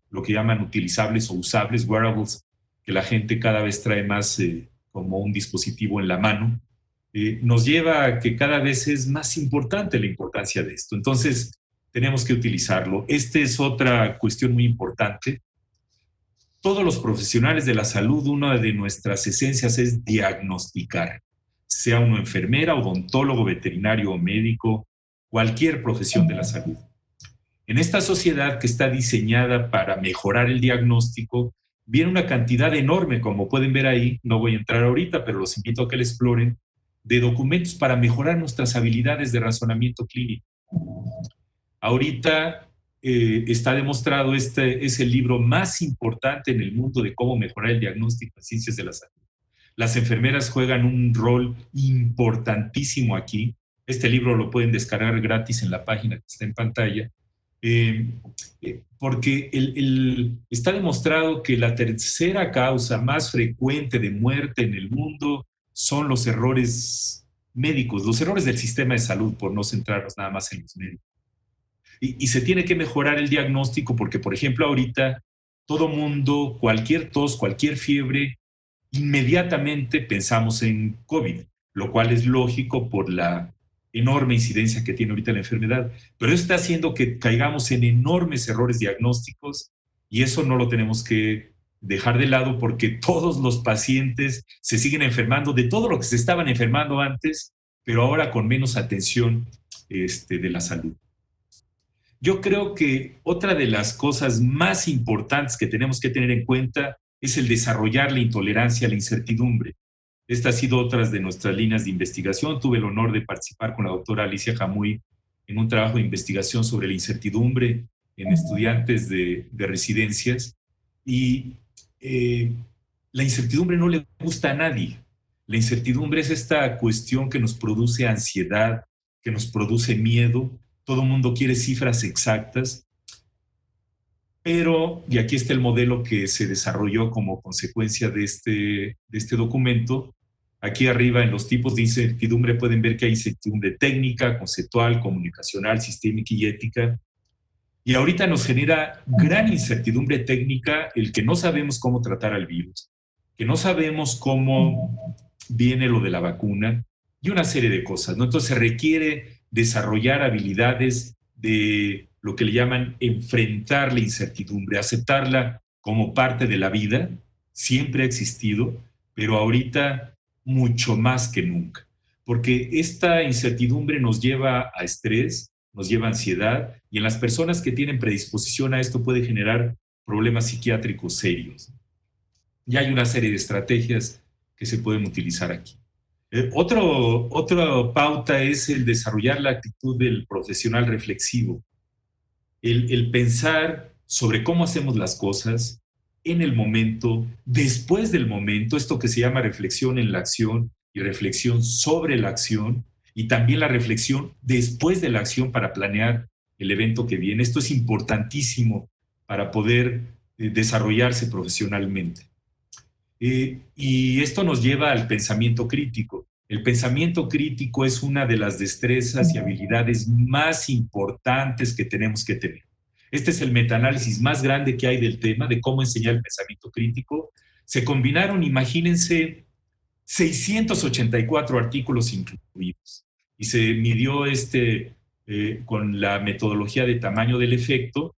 lo que llaman utilizables o usables, wearables, que la gente cada vez trae más como un dispositivo en la mano, nos lleva a que cada vez es más importante la importancia de esto. Entonces, tenemos que utilizarlo. Esta es otra cuestión muy importante. Todos los profesionales de la salud, una de nuestras esencias es diagnosticar, sea uno enfermera, odontólogo, veterinario o médico, cualquier profesión de la salud. En esta sociedad que está diseñada para mejorar el diagnóstico, viene una cantidad enorme, como pueden ver ahí, no voy a entrar ahorita, pero los invito a que la exploren, de documentos para mejorar nuestras habilidades de razonamiento clínico. Ahorita está demostrado, este es el libro más importante en el mundo de cómo mejorar el diagnóstico en ciencias de la salud. Las enfermeras juegan un rol importantísimo aquí. Este libro lo pueden descargar gratis en la página que está en pantalla, porque está demostrado que la tercera causa más frecuente de muerte en el mundo son los errores médicos, los errores del sistema de salud, por no centrarnos nada más en los médicos. Y se tiene que mejorar el diagnóstico porque, por ejemplo, ahorita todo mundo, cualquier tos, cualquier fiebre, inmediatamente pensamos en COVID, lo cual es lógico por la enorme incidencia que tiene ahorita la enfermedad, pero eso está haciendo que caigamos en enormes errores diagnósticos y eso no lo tenemos que dejar de lado porque todos los pacientes se siguen enfermando de todo lo que se estaban enfermando antes, pero ahora con menos atención de la salud. Yo creo que otra de las cosas más importantes que tenemos que tener en cuenta es el desarrollar la intolerancia a la incertidumbre. Esta ha sido otra de nuestras líneas de investigación. Tuve el honor de participar con la doctora Alicia Jamuy en un trabajo de investigación sobre la incertidumbre en estudiantes de residencias. Y la incertidumbre no le gusta a nadie. La incertidumbre es esta cuestión que nos produce ansiedad, que nos produce miedo. Todo el mundo quiere cifras exactas. Pero, y aquí está el modelo que se desarrolló como consecuencia de este documento. Aquí arriba en los tipos de incertidumbre pueden ver que hay incertidumbre técnica, conceptual, comunicacional, sistémica y ética. Y ahorita nos genera gran incertidumbre técnica el que no sabemos cómo tratar al virus, que no sabemos cómo viene lo de la vacuna y una serie de cosas, ¿no? Entonces se requiere desarrollar habilidades de lo que le llaman enfrentar la incertidumbre, aceptarla como parte de la vida, siempre ha existido, pero ahorita mucho más que nunca, porque esta incertidumbre nos lleva a estrés, nos lleva a ansiedad, y en las personas que tienen predisposición a esto puede generar problemas psiquiátricos serios. Y hay una serie de estrategias que se pueden utilizar aquí. Otra pauta es el desarrollar la actitud del profesional reflexivo, el pensar sobre cómo hacemos las cosas en el momento, después del momento, esto que se llama reflexión en la acción y reflexión sobre la acción, y también la reflexión después de la acción para planear el evento que viene. Esto es importantísimo para poder desarrollarse profesionalmente. Y esto nos lleva al pensamiento crítico. El pensamiento crítico es una de las destrezas y habilidades más importantes que tenemos que tener. Este es el metaanálisis más grande que hay del tema, de cómo enseñar el pensamiento crítico. Se combinaron, imagínense, 684 artículos incluidos. Y se midió con la metodología de tamaño del efecto.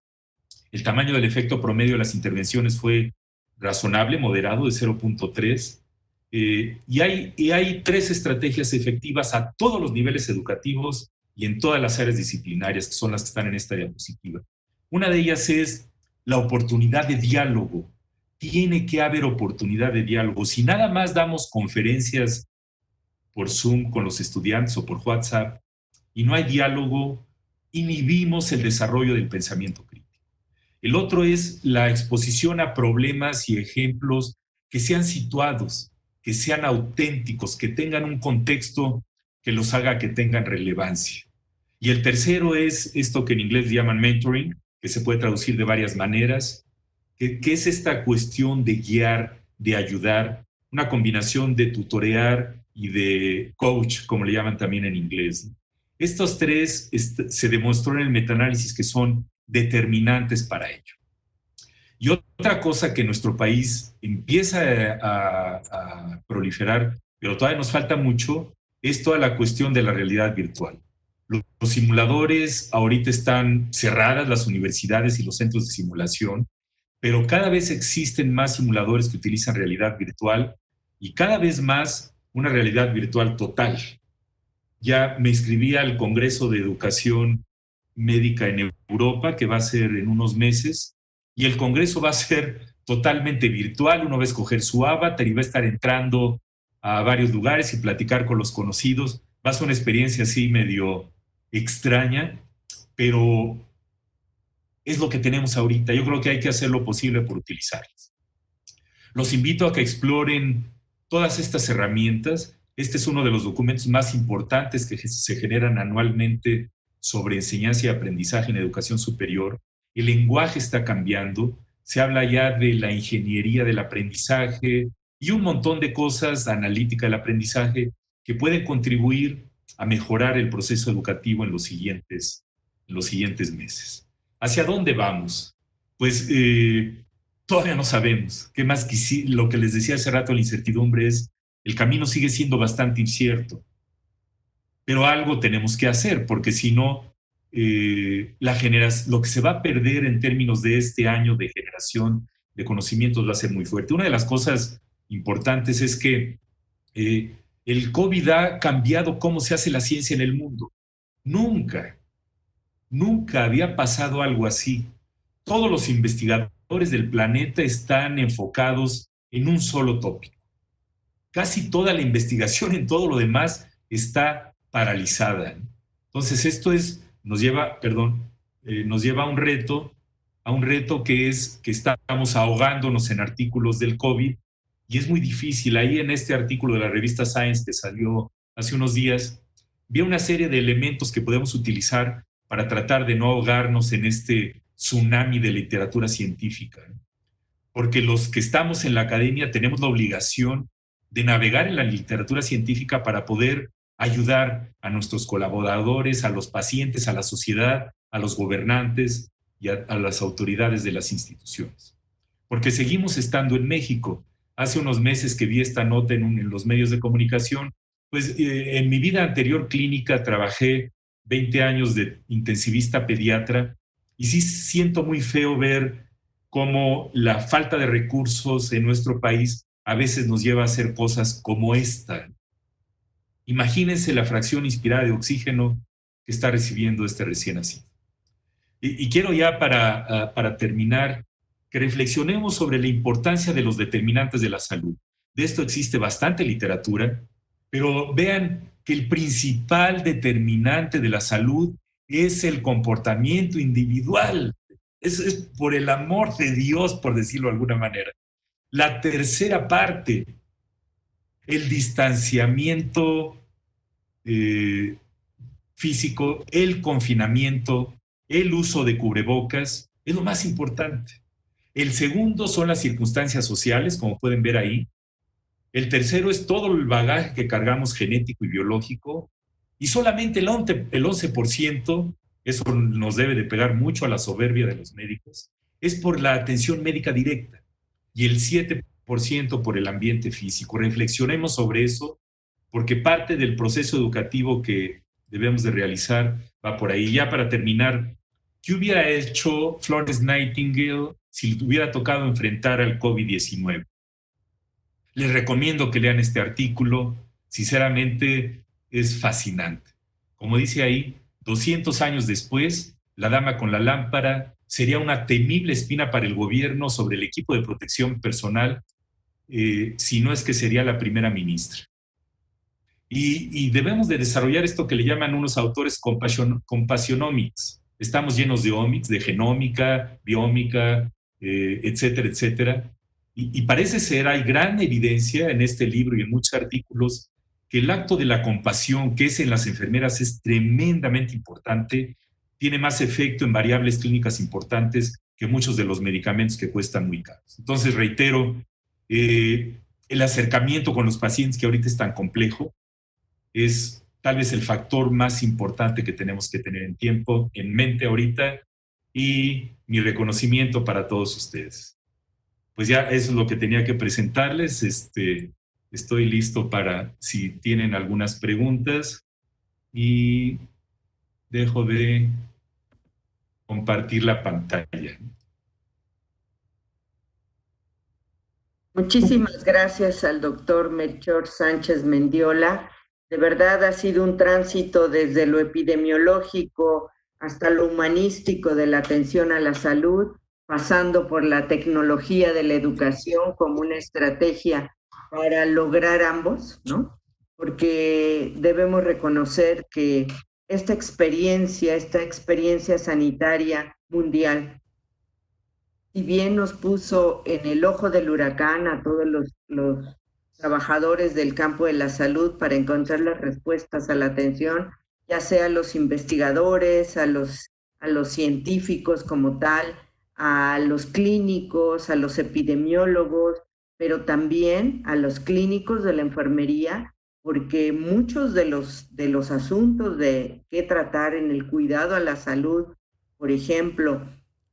El tamaño del efecto promedio de las intervenciones fue razonable, moderado, de 0.3. Y hay 3 estrategias efectivas a todos los niveles educativos y en todas las áreas disciplinarias, que son las que están en esta diapositiva. Una de ellas es la oportunidad de diálogo. Tiene que haber oportunidad de diálogo. Si nada más damos conferencias por Zoom con los estudiantes o por WhatsApp y no hay diálogo, inhibimos el desarrollo del pensamiento crítico. El otro es la exposición a problemas y ejemplos que sean situados, que sean auténticos, que tengan un contexto que los haga que tengan relevancia. Y el tercero es esto que en inglés llaman mentoring, que se puede traducir de varias maneras, que es esta cuestión de guiar, de ayudar, una combinación de tutorear y de coach, como le llaman también en inglés. Estos 3 se demostró en el metaanálisis que son determinantes para ello. Y otra cosa que en nuestro país empieza a proliferar, pero todavía nos falta mucho, es toda la cuestión de la realidad virtual. Los simuladores ahorita están cerradas, las universidades y los centros de simulación, pero cada vez existen más simuladores que utilizan realidad virtual y cada vez más una realidad virtual total. Ya me inscribí al Congreso de Educación Médica en Europa, que va a ser en unos meses, y el Congreso va a ser totalmente virtual. Uno va a escoger su avatar y va a estar entrando a varios lugares y platicar con los conocidos. Va a ser una experiencia así medio extraña, pero es lo que tenemos ahorita. Yo creo que hay que hacer lo posible por utilizarlas. Los invito a que exploren todas estas herramientas. Este es uno de los documentos más importantes que se generan anualmente sobre enseñanza y aprendizaje en educación superior. El lenguaje está cambiando, se habla ya de la ingeniería del aprendizaje y un montón de cosas, analítica del aprendizaje, que pueden contribuir a mejorar el proceso educativo en los siguientes meses. ¿Hacia dónde vamos? Pues todavía no sabemos. ¿Qué más lo que les decía hace rato, la incertidumbre es, el camino sigue siendo bastante incierto. Pero algo tenemos que hacer, porque si no, lo que se va a perder en términos de este año de generación de conocimientos va a ser muy fuerte. Una de las cosas importantes es que el COVID ha cambiado cómo se hace la ciencia en el mundo. Nunca había pasado algo así. Todos los investigadores del planeta están enfocados en un solo tópico. Casi toda la investigación en todo lo demás está paralizada. Entonces esto nos lleva a un reto que es que estamos ahogándonos en artículos del COVID y es muy difícil. Ahí en este artículo de la revista Science que salió hace unos días, vi una serie de elementos que podemos utilizar para tratar de no ahogarnos en este tsunami de literatura científica. Porque los que estamos en la academia tenemos la obligación de navegar en la literatura científica para poder ayudar a nuestros colaboradores, a los pacientes, a la sociedad, a los gobernantes y a las autoridades de las instituciones. Porque seguimos estando en México. Hace unos meses que vi esta nota en los medios de comunicación, pues en mi vida anterior clínica trabajé 20 años de intensivista pediatra y sí siento muy feo ver cómo la falta de recursos en nuestro país a veces nos lleva a hacer cosas como esta. Imagínense la fracción inspirada de oxígeno que está recibiendo este recién nacido. Y quiero ya para terminar que reflexionemos sobre la importancia de los determinantes de la salud. De esto existe bastante literatura, pero vean que el principal determinante de la salud es el comportamiento individual. Es por el amor de Dios, por decirlo de alguna manera. La tercera parte, el distanciamiento físico, el confinamiento, el uso de cubrebocas, es lo más importante. El segundo son las circunstancias sociales, como pueden ver ahí. El tercero es todo el bagaje que cargamos genético y biológico. Y solamente el 11%, eso nos debe de pegar mucho a la soberbia de los médicos, es por la atención médica directa. Y el 7% por el ambiente físico. Reflexionemos sobre eso, porque parte del proceso educativo que debemos de realizar va por ahí. Ya para terminar, ¿qué hubiera hecho Florence Nightingale si le hubiera tocado enfrentar al COVID-19? Les recomiendo que lean este artículo. Sinceramente, es fascinante. Como dice ahí, 200 años después, la dama con la lámpara sería una temible espina para el gobierno sobre el equipo de protección personal, si no es que sería la primera ministra. Y debemos de desarrollar esto que le llaman unos autores compassionomics. Estamos llenos de omics, de genómica, biómica, etcétera, etcétera. Y parece ser, hay gran evidencia en este libro y en muchos artículos, que el acto de la compasión, que es en las enfermeras, es tremendamente importante, tiene más efecto en variables clínicas importantes que muchos de los medicamentos que cuestan muy caros. Entonces, reitero, el acercamiento con los pacientes, que ahorita es tan complejo, es tal vez el factor más importante que tenemos que tener en mente ahorita, y mi reconocimiento para todos ustedes. Pues ya eso es lo que tenía que presentarles. Estoy listo para si tienen algunas preguntas, y dejo de compartir la pantalla. Muchísimas gracias al doctor Melchor Sánchez Mendiola. De verdad ha sido un tránsito desde lo epidemiológico hasta lo humanístico de la atención a la salud, pasando por la tecnología de la educación como una estrategia para lograr ambos, ¿no? Porque debemos reconocer que esta experiencia sanitaria mundial, si bien nos puso en el ojo del huracán a todos los trabajadores del campo de la salud para encontrar las respuestas a la atención, ya sea a los investigadores, a los científicos como tal, a los clínicos, a los epidemiólogos, pero también a los clínicos de la enfermería, porque muchos de los asuntos de qué tratar en el cuidado a la salud, por ejemplo,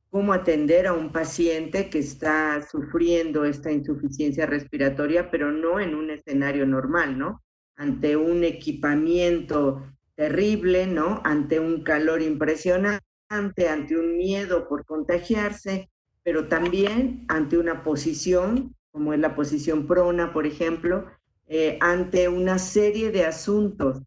cómo atender a un paciente que está sufriendo esta insuficiencia respiratoria, pero no en un escenario normal, ¿no? Ante un equipamiento terrible, ¿no? Ante un calor impresionante, ante un miedo por contagiarse, pero también ante una posición, como es la posición prona, por ejemplo, ante una serie de asuntos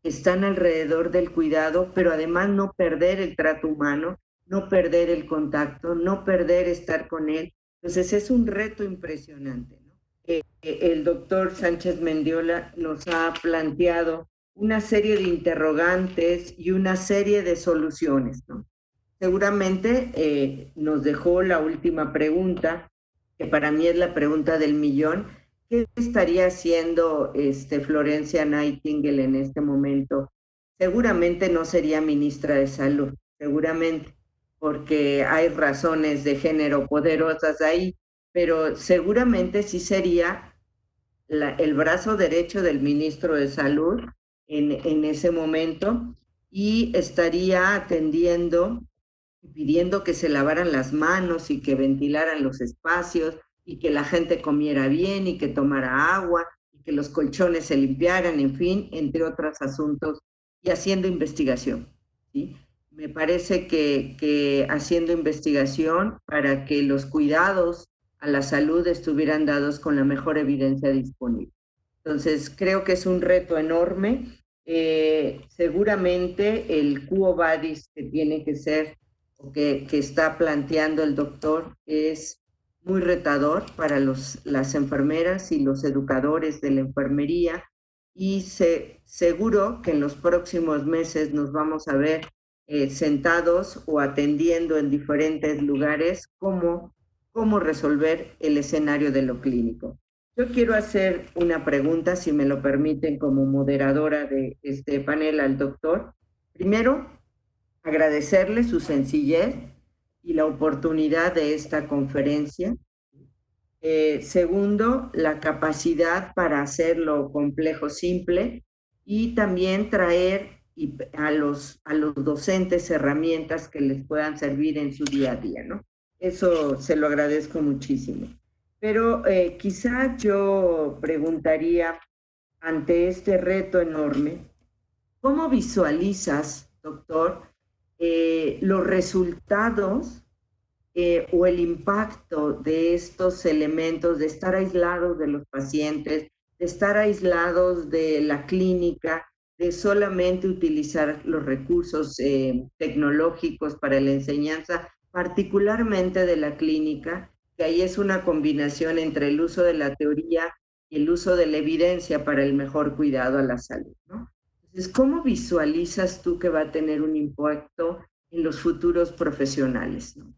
que están alrededor del cuidado, pero además no perder el trato humano, no perder el contacto, no perder estar con él. Entonces es un reto impresionante, ¿no? El doctor Sánchez Mendiola nos ha planteado una serie de interrogantes y una serie de soluciones, ¿no? Seguramente nos dejó la última pregunta, que para mí es la pregunta del millón. ¿Qué estaría haciendo Florencia Nightingale en este momento? Seguramente no sería ministra de Salud, seguramente, porque hay razones de género poderosas ahí, pero seguramente sí sería el brazo derecho del ministro de Salud en ese momento, y estaría atendiendo y pidiendo que se lavaran las manos y que ventilaran los espacios y que la gente comiera bien y que tomara agua y que los colchones se limpiaran, en fin, entre otros asuntos, y haciendo investigación, ¿sí? Me parece que haciendo investigación para que los cuidados a la salud estuvieran dados con la mejor evidencia disponible. Entonces, creo que es un reto enorme. seguramente el Quo Vadis que tiene que ser, o que está planteando el doctor, es muy retador para las enfermeras y los educadores de la enfermería, y seguro que en los próximos meses nos vamos a ver sentados o atendiendo en diferentes lugares cómo resolver el escenario de lo clínico. Yo quiero hacer una pregunta, si me lo permiten, como moderadora de este panel al doctor. Primero, agradecerle su sencillez y la oportunidad de esta conferencia. Segundo, la capacidad para hacer lo complejo simple, y también traer a los docentes herramientas que les puedan servir en su día a día, ¿no? Eso se lo agradezco muchísimo. Pero quizá yo preguntaría, ante este reto enorme, ¿cómo visualizas, doctor, los resultados o el impacto de estos elementos, de estar aislados de los pacientes, de estar aislados de la clínica, de solamente utilizar los recursos tecnológicos para la enseñanza, particularmente de la clínica, que ahí es una combinación entre el uso de la teoría y el uso de la evidencia para el mejor cuidado a la salud, ¿no? Entonces, ¿cómo visualizas tú que va a tener un impacto en los futuros profesionales, ¿no?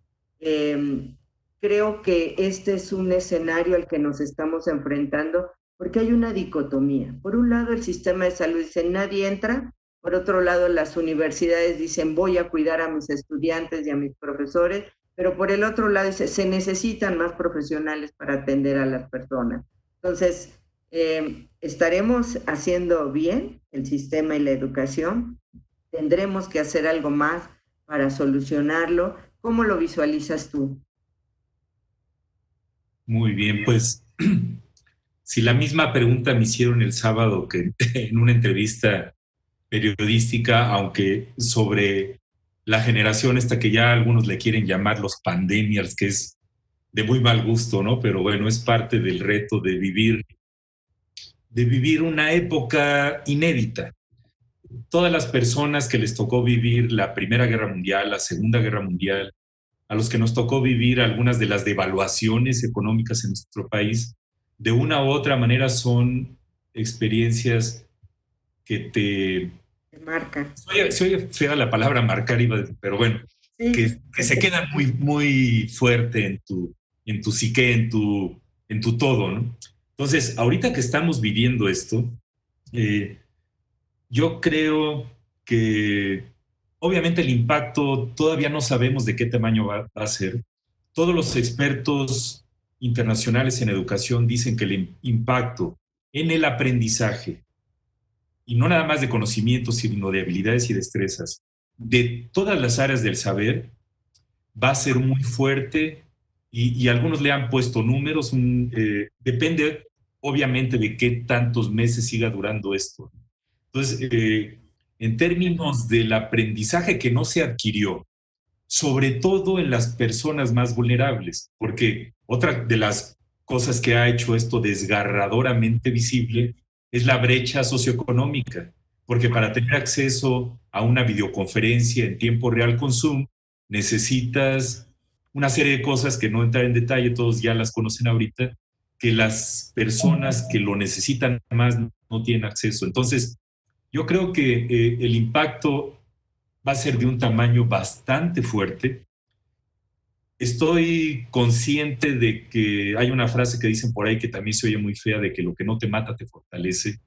Creo que este es un escenario al que nos estamos enfrentando porque hay una dicotomía. Por un lado, el sistema de salud dice nadie entra; por otro lado, las universidades dicen voy a cuidar a mis estudiantes y a mis profesores; pero por el otro lado dice se necesitan más profesionales para atender a las personas. Entonces, ¿estaremos haciendo bien el sistema y la educación? ¿Tendremos que hacer algo más para solucionarlo? ¿Cómo lo visualizas tú? Muy bien, pues si la misma pregunta me hicieron el sábado que en una entrevista periodística, aunque sobre la generación esta que ya algunos le quieren llamar los pandemias, que es de muy mal gusto, ¿no? Pero bueno, es parte del reto de vivir una época inédita. Todas las personas que les tocó vivir la Primera Guerra Mundial, la Segunda Guerra Mundial, a los que nos tocó vivir algunas de las devaluaciones económicas en nuestro país, de una u otra manera son experiencias que te marcan. Se oye fea la palabra marcar, pero bueno, sí, que se quedan muy, muy fuerte en tu psique, en tu todo, ¿no? Entonces, ahorita que estamos viviendo esto, yo creo que obviamente el impacto todavía no sabemos de qué tamaño va a ser. Todos los expertos internacionales en educación dicen que el impacto en el aprendizaje, y no nada más de conocimientos, sino de habilidades y destrezas, de todas las áreas del saber, va a ser muy fuerte, y algunos le han puesto números. Depende obviamente de qué tantos meses siga durando esto. Entonces, en términos del aprendizaje que no se adquirió, sobre todo en las personas más vulnerables, porque otra de las cosas que ha hecho esto desgarradoramente visible es la brecha socioeconómica, porque para tener acceso a una videoconferencia en tiempo real con Zoom, necesitas una serie de cosas que no entrar en detalle, todos ya las conocen ahorita, que las personas que lo necesitan más no tienen acceso. Entonces, yo creo que el impacto va a ser de un tamaño bastante fuerte. Estoy consciente de que hay una frase que dicen por ahí que también se oye muy fea, de que lo que no te mata te fortalece,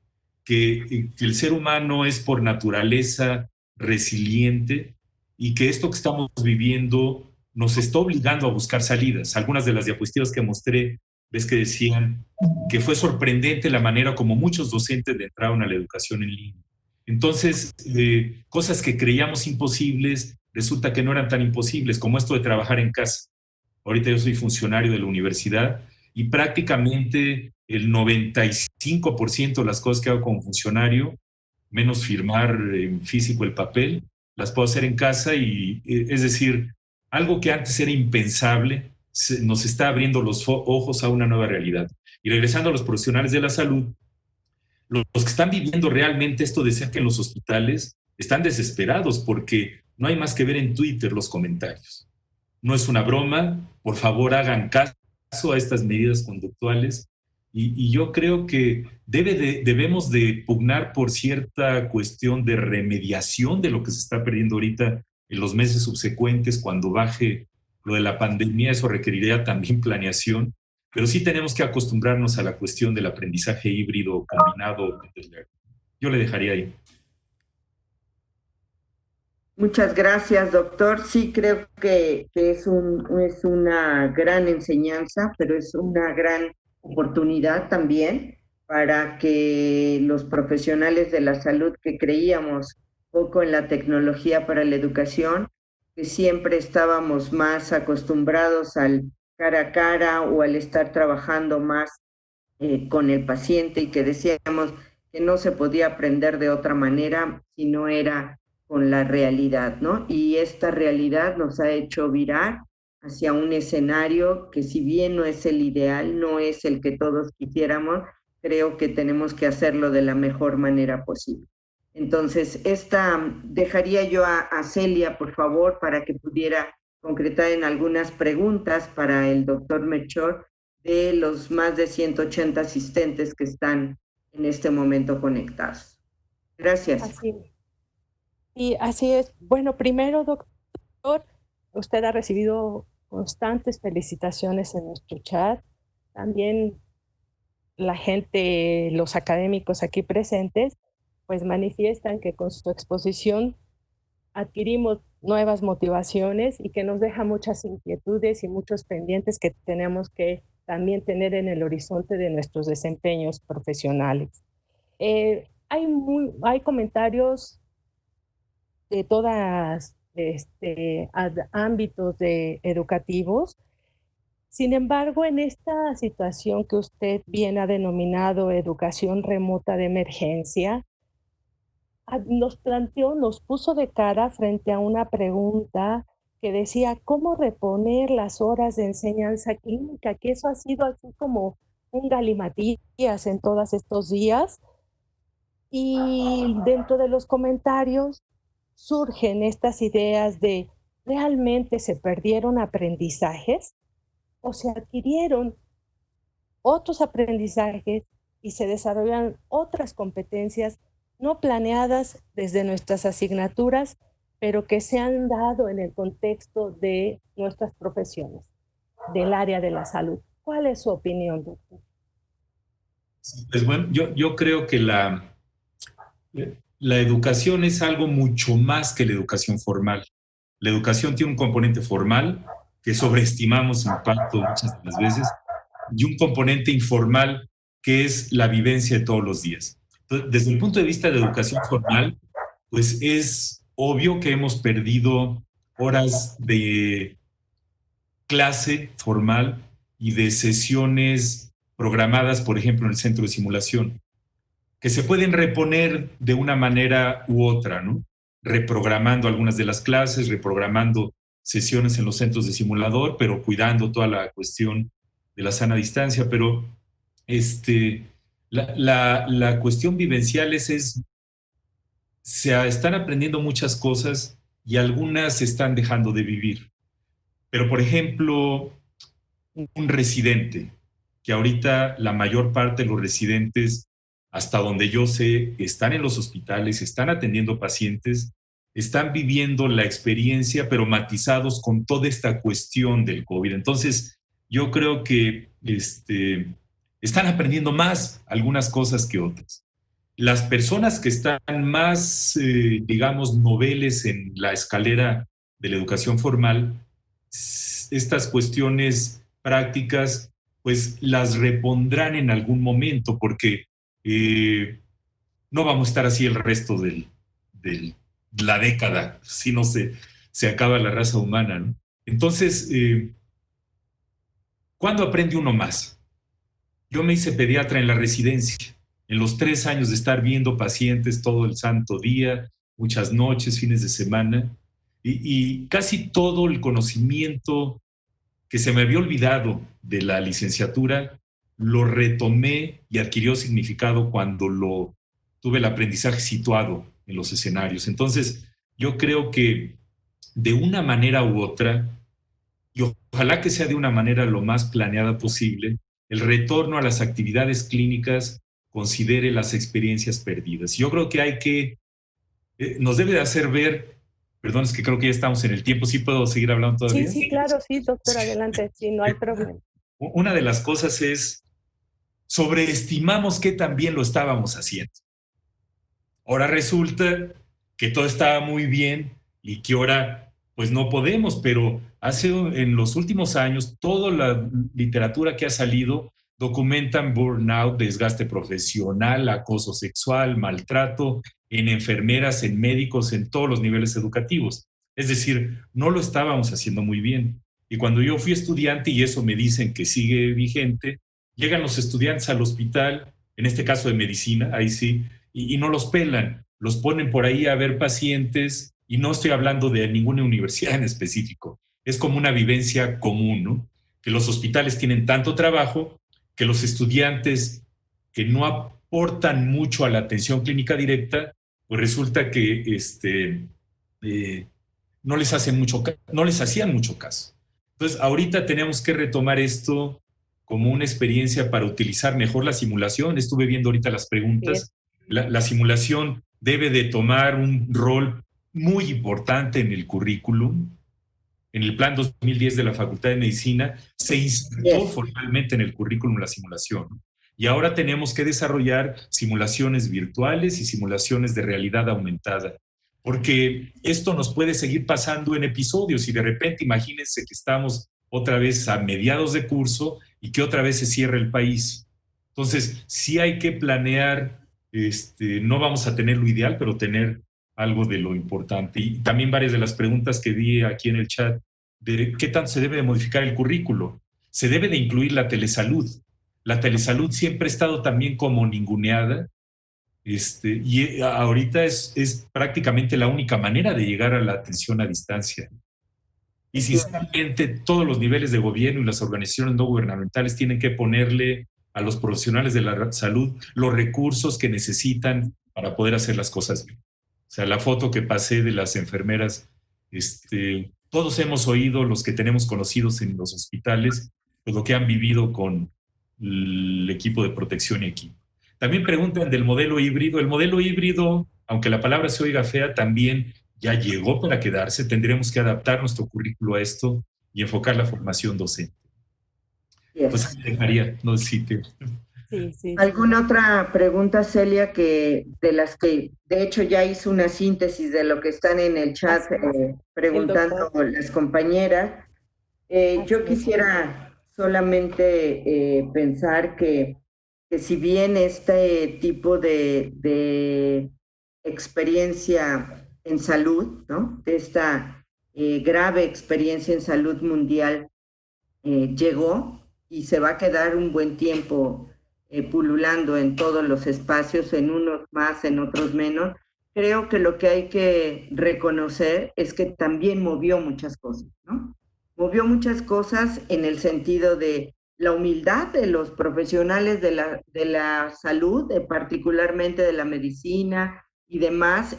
que el ser humano es por naturaleza resiliente, y que esto que estamos viviendo nos está obligando a buscar salidas. Algunas de las diapositivas que mostré, ves que decían que fue sorprendente la manera como muchos docentes le entraron a la educación en línea. Entonces, cosas que creíamos imposibles, resulta que no eran tan imposibles, como esto de trabajar en casa. Ahorita yo soy funcionario de la universidad y prácticamente el 95% de las cosas que hago como funcionario, menos firmar en físico el papel, las puedo hacer en casa. Y es decir, algo que antes era impensable, nos está abriendo los ojos a una nueva realidad. Y regresando a los profesionales de la salud, los que están viviendo realmente esto de cerca en los hospitales están desesperados porque no hay más que ver en Twitter los comentarios. No es una broma, por favor hagan caso a estas medidas conductuales y yo creo que debemos de pugnar por cierta cuestión de remediación de lo que se está perdiendo ahorita en los meses subsecuentes cuando baje lo de la pandemia. Eso requeriría también planeación, pero sí tenemos que acostumbrarnos a la cuestión del aprendizaje híbrido combinado. Yo le dejaría ahí. Muchas gracias, doctor. Sí, creo que es una gran enseñanza, pero es una gran oportunidad también para que los profesionales de la salud que creíamos poco en la tecnología para la educación, que siempre estábamos más acostumbrados al cara a cara o al estar trabajando más con el paciente y que decíamos que no se podía aprender de otra manera si no era con la realidad, ¿no? Y esta realidad nos ha hecho virar hacia un escenario que si bien no es el ideal, no es el que todos quisiéramos, creo que tenemos que hacerlo de la mejor manera posible. Entonces, dejaría yo a Celia, por favor, para que pudiera concretar en algunas preguntas para el doctor Melchor de los más de 180 asistentes que están en este momento conectados. Gracias. Así es. Bueno, primero, doctor, usted ha recibido constantes felicitaciones en nuestro chat. También la gente, los académicos aquí presentes, pues manifiestan que con su exposición adquirimos nuevas motivaciones y que nos deja muchas inquietudes y muchos pendientes que tenemos que también tener en el horizonte de nuestros desempeños profesionales. Hay comentarios de todas ámbitos educativos. Sin embargo, en esta situación que usted bien ha denominado educación remota de emergencia, nos puso de cara frente a una pregunta que decía, ¿cómo reponer las horas de enseñanza clínica? Que eso ha sido así como un galimatías en todos estos días. Y dentro de los comentarios surgen estas ideas de, ¿realmente se perdieron aprendizajes o se adquirieron otros aprendizajes y se desarrollan otras competencias no planeadas desde nuestras asignaturas, pero que se han dado en el contexto de nuestras profesiones, del área de la salud? ¿Cuál es su opinión, doctor? Pues bueno, yo creo que la educación es algo mucho más que la educación formal. La educación tiene un componente formal que sobreestimamos su impacto muchas de las veces y un componente informal que es la vivencia de todos los días. Entonces, desde el punto de vista de educación formal, pues es obvio que hemos perdido horas de clase formal y de sesiones programadas, por ejemplo, en el centro de simulación, que se pueden reponer de una manera u otra, ¿no? Reprogramando algunas de las clases, reprogramando sesiones en los centros de simulador, pero cuidando toda la cuestión de la sana distancia. Pero la cuestión vivencial se están aprendiendo muchas cosas y algunas se están dejando de vivir. Pero, por ejemplo, un residente, que ahorita la mayor parte de los residentes, hasta donde yo sé, están en los hospitales, están atendiendo pacientes, están viviendo la experiencia, pero matizados con toda esta cuestión del COVID. Entonces, yo creo que están aprendiendo más algunas cosas que otras. Las personas que están más, digamos, noveles en la escalera de la educación formal, estas cuestiones prácticas, pues las repondrán en algún momento, porque no vamos a estar así el resto de la década, si no se acaba la raza humana, ¿no? Entonces, ¿cuándo aprende uno más? Yo me hice pediatra en la residencia, en los 3 años de estar viendo pacientes todo el santo día, muchas noches, fines de semana, y casi todo el conocimiento que se me había olvidado de la licenciatura lo retomé y adquirió significado cuando tuve el aprendizaje situado en los escenarios. Entonces, yo creo que de una manera u otra, y ojalá que sea de una manera lo más planeada posible, el retorno a las actividades clínicas considere las experiencias perdidas. Yo creo que nos debe de hacer ver, perdón, es que creo que ya estamos en el tiempo, ¿sí puedo seguir hablando todavía? Sí, claro, sí, doctor, adelante, sí, no hay problema. Una de las cosas es, sobreestimamos qué tan bien lo estábamos haciendo. Ahora resulta que todo estaba muy bien y que ahora pues no podemos, pero en los últimos años toda la literatura que ha salido documentan burnout, desgaste profesional, acoso sexual, maltrato en enfermeras, en médicos, en todos los niveles educativos. Es decir, no lo estábamos haciendo muy bien. Y cuando yo fui estudiante, y eso me dicen que sigue vigente, llegan los estudiantes al hospital, en este caso de medicina, ahí sí, y no los pelan, los ponen por ahí a ver pacientes, y no estoy hablando de ninguna universidad en específico, es como una vivencia común, ¿no? Que los hospitales tienen tanto trabajo que los estudiantes que no aportan mucho a la atención clínica directa, pues resulta que no les hacían mucho caso. Entonces, ahorita tenemos que retomar esto como una experiencia para utilizar mejor la simulación. Estuve viendo ahorita las preguntas. La simulación debe de tomar un rol muy importante en el currículum. En el plan 2010 de la Facultad de Medicina se insertó formalmente en el currículum la simulación. Y ahora tenemos que desarrollar simulaciones virtuales y simulaciones de realidad aumentada, porque esto nos puede seguir pasando en episodios y de repente imagínense que estamos otra vez a mediados de curso y que otra vez se cierra el país. Entonces, sí hay que planear, no vamos a tener lo ideal, pero tener algo de lo importante. Y también varias de las preguntas que vi aquí en el chat, de qué tanto se debe de modificar el currículo. Se debe de incluir la telesalud. La telesalud siempre ha estado también como ninguneada, y ahorita es prácticamente la única manera de llegar a la atención a distancia. Y sinceramente, todos los niveles de gobierno y las organizaciones no gubernamentales tienen que ponerle a los profesionales de la salud los recursos que necesitan para poder hacer las cosas bien. O sea, la foto que pasé de las enfermeras, todos hemos oído, los que tenemos conocidos en los hospitales, pues lo que han vivido con el equipo de protección y equipo. También preguntan del modelo híbrido. El modelo híbrido, aunque la palabra se oiga fea, también ya llegó para quedarse. Tendremos que adaptar nuestro currículo a esto y enfocar la formación docente. Pues María, no sé si te... Sí. ¿Alguna otra pregunta, Celia, de las que de hecho ya hizo una síntesis de lo que están en el chat preguntando las compañeras? Yo quisiera solamente pensar que si bien este tipo de experiencia en salud, ¿no? Esta grave experiencia en salud mundial llegó y se va a quedar un buen tiempo pululando en todos los espacios, en unos más, en otros menos. Creo que lo que hay que reconocer es que también movió muchas cosas, ¿no? Movió muchas cosas en el sentido de la humildad de los profesionales de la salud, particularmente de la medicina y demás,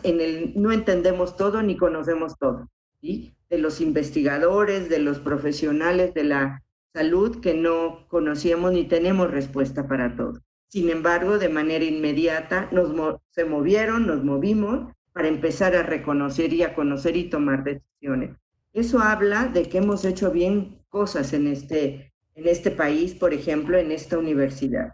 no entendemos todo ni conocemos todo, ¿sí? De los investigadores, de los profesionales de la salud que no conocíamos ni tenemos respuesta para todo. Sin embargo, de manera inmediata se movieron, nos movimos para empezar a reconocer y a conocer y tomar decisiones. Eso habla de que hemos hecho bien cosas en este país, por ejemplo, en esta universidad.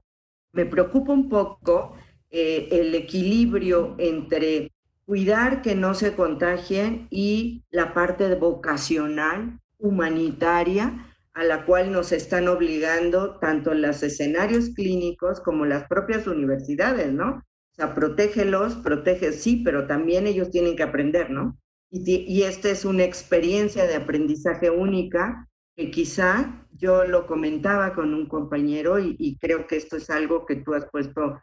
Me preocupa un poco el equilibrio entre cuidar que no se contagien y la parte vocacional, humanitaria, a la cual nos están obligando tanto los escenarios clínicos como las propias universidades, ¿no? O sea, protege, sí, pero también ellos tienen que aprender, ¿no? Y esta es una experiencia de aprendizaje única que quizá yo lo comentaba con un compañero y creo que esto es algo que tú has puesto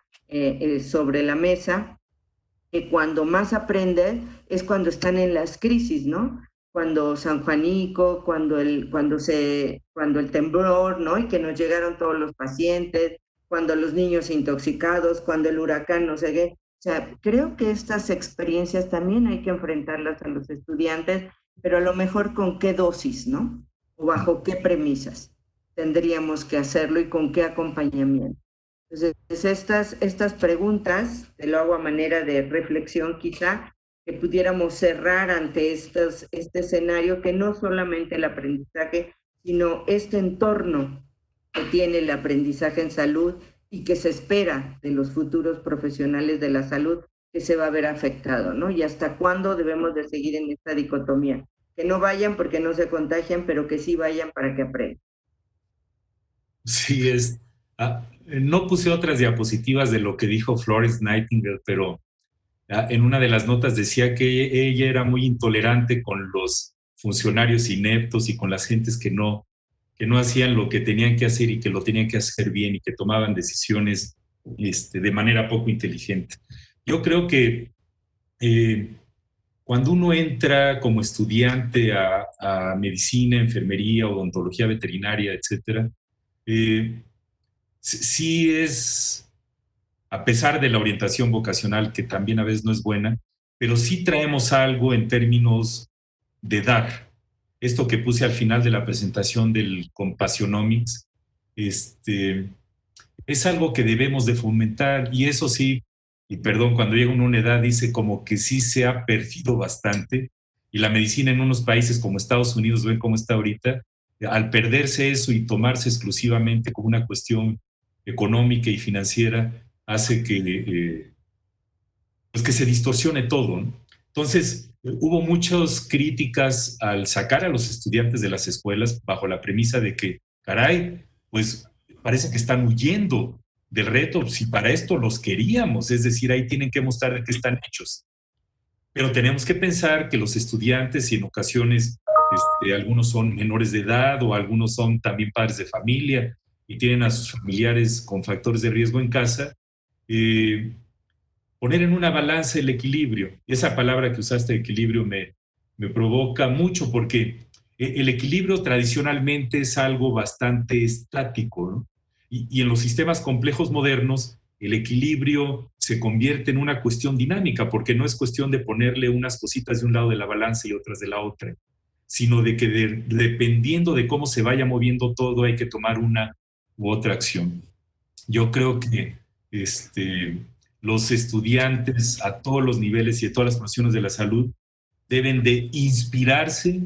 sobre la mesa, que cuando más aprenden es cuando están en las crisis, ¿no? cuando San Juanico, cuando el temblor, ¿no? Y que nos llegaron todos los pacientes, cuando los niños intoxicados, cuando el huracán, no sé qué. O sea, creo que estas experiencias también hay que enfrentarlas a los estudiantes, pero a lo mejor con qué dosis, ¿no? O bajo qué premisas tendríamos que hacerlo y con qué acompañamiento. Entonces, estas preguntas, te lo hago a manera de reflexión quizá, que pudiéramos cerrar ante este escenario, que no solamente el aprendizaje, sino este entorno que tiene el aprendizaje en salud y que se espera de los futuros profesionales de la salud, que se va a ver afectado, ¿no? Y hasta cuándo debemos de seguir en esta dicotomía. Que no vayan porque no se contagian, pero que sí vayan para que aprendan. Sí, no puse otras diapositivas de lo que dijo Florence Nightingale, pero en una de las notas decía que ella era muy intolerante con los funcionarios ineptos y con las gentes que no hacían lo que tenían que hacer y que lo tenían que hacer bien y que tomaban decisiones de manera poco inteligente. Yo creo que cuando uno entra como estudiante a medicina, enfermería, odontología veterinaria, etcétera, sí es, a pesar de la orientación vocacional, que también a veces no es buena, pero sí traemos algo en términos de dar. Esto que puse al final de la presentación del Compassionomics, es algo que debemos de fomentar, y eso sí, y perdón, cuando llega una edad dice como que sí se ha perdido bastante, y la medicina en unos países como Estados Unidos, ven cómo está ahorita, al perderse eso y tomarse exclusivamente como una cuestión económica y financiera, hace que, pues que se distorsione todo, ¿no? Entonces, hubo muchas críticas al sacar a los estudiantes de las escuelas bajo la premisa de que, caray, pues parece que están huyendo del reto, si para esto los queríamos, es decir, ahí tienen que mostrar de qué están hechos. Pero tenemos que pensar que los estudiantes, y en ocasiones algunos son menores de edad o algunos son también padres de familia y tienen a sus familiares con factores de riesgo en casa, poner en una balanza el equilibrio. Esa palabra que usaste, equilibrio, me provoca mucho porque el equilibrio tradicionalmente es algo bastante estático, ¿no? Y en los sistemas complejos modernos, el equilibrio se convierte en una cuestión dinámica, porque no es cuestión de ponerle unas cositas de un lado de la balanza y otras de la otra, sino de que dependiendo de cómo se vaya moviendo todo, hay que tomar una u otra acción. Yo creo que los estudiantes a todos los niveles y de todas las profesiones de la salud deben de inspirarse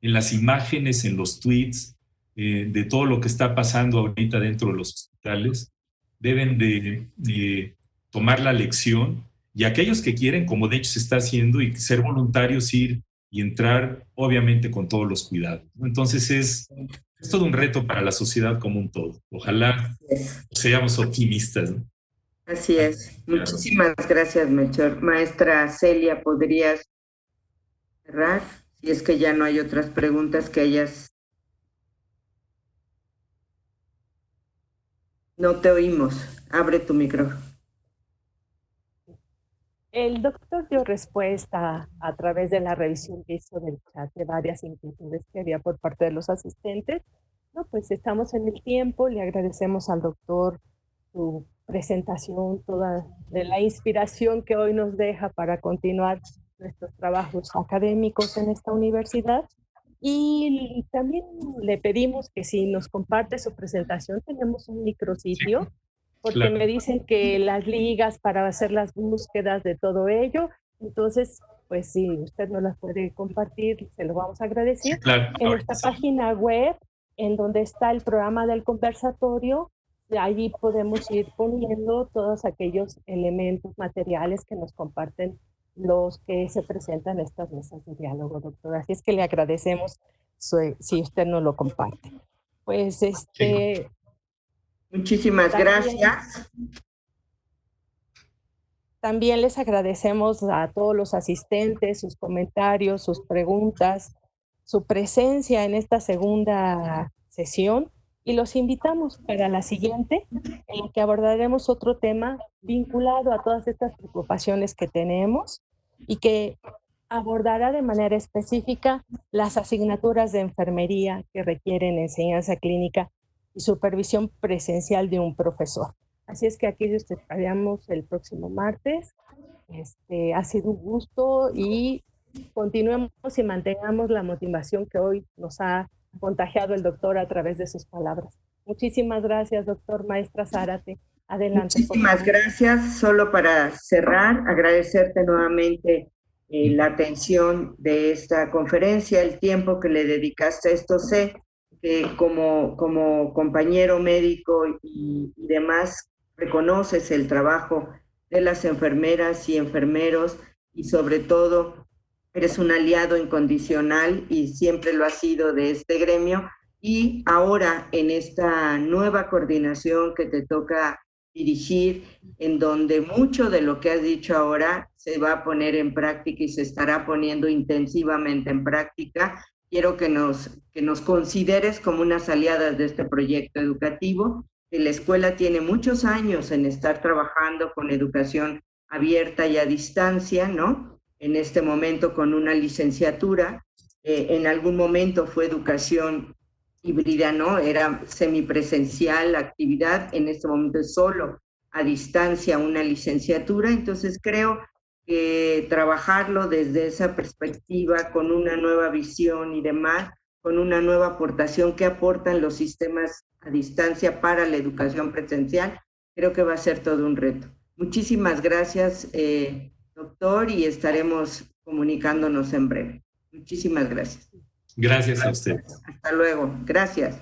en las imágenes, en los tweets, de todo lo que está pasando ahorita dentro de los hospitales. Deben de tomar la lección, y aquellos que quieren, como de hecho se está haciendo, y ser voluntarios, ir y entrar, obviamente con todos los cuidados, ¿no? Entonces es todo un reto para la sociedad como un todo. Ojalá seamos optimistas, ¿no? Así es. Muchísimas gracias, Melchor. Maestra Celia, ¿podrías cerrar? Si es que ya no hay otras preguntas que hayas... No te oímos. Abre tu micrófono. El doctor dio respuesta a través de la revisión que hizo del chat de varias inquietudes que había por parte de los asistentes. No, pues estamos en el tiempo. Le agradecemos al doctor su presentación, toda de la inspiración que hoy nos deja para continuar nuestros trabajos académicos en esta universidad. Y también le pedimos que si nos comparte su presentación, tenemos un micrositio, porque claro, me dicen que las ligas para hacer las búsquedas de todo ello, entonces, pues si usted nos las puede compartir, se lo vamos a agradecer. Sí, claro, en nuestra página web, en donde está el programa del conversatorio, allí podemos ir poniendo todos aquellos elementos materiales que nos comparten los que se presentan en estas mesas de diálogo, doctora. Así es que le agradecemos si usted nos lo comparte. Pues muchísimas gracias. También les agradecemos a todos los asistentes, sus comentarios, sus preguntas, su presencia en esta segunda sesión, y los invitamos para la siguiente, en la que abordaremos otro tema vinculado a todas estas preocupaciones que tenemos y que abordará de manera específica las asignaturas de enfermería que requieren enseñanza clínica y supervisión presencial de un profesor. Así es que aquí los esperamos el próximo martes. Ha sido un gusto y continuemos y mantengamos la motivación que hoy nos ha contagiado el doctor a través de sus palabras. Muchísimas gracias, doctor. Maestra Zárate. Adelante. Muchísimas gracias. Solo para cerrar, agradecerte nuevamente la atención de esta conferencia, el tiempo que le dedicaste a esto. Sé que como compañero médico y demás, reconoces el trabajo de las enfermeras y enfermeros y sobre todo eres un aliado incondicional y siempre lo has sido de este gremio. Y ahora en esta nueva coordinación que te toca dirigir, en donde mucho de lo que has dicho ahora se va a poner en práctica y se estará poniendo intensivamente en práctica. Quiero que nos consideres como unas aliadas de este proyecto educativo. La escuela tiene muchos años en estar trabajando con educación abierta y a distancia, ¿no? En este momento con una licenciatura, en algún momento fue educación híbrida, ¿no? Era semipresencial la actividad, en este momento es solo a distancia una licenciatura, entonces creo que trabajarlo desde esa perspectiva, con una nueva visión y demás, con una nueva aportación que aportan los sistemas a distancia para la educación presencial, creo que va a ser todo un reto. Muchísimas gracias, doctor, y estaremos comunicándonos en breve. Muchísimas gracias. Gracias a usted. Hasta luego. Gracias.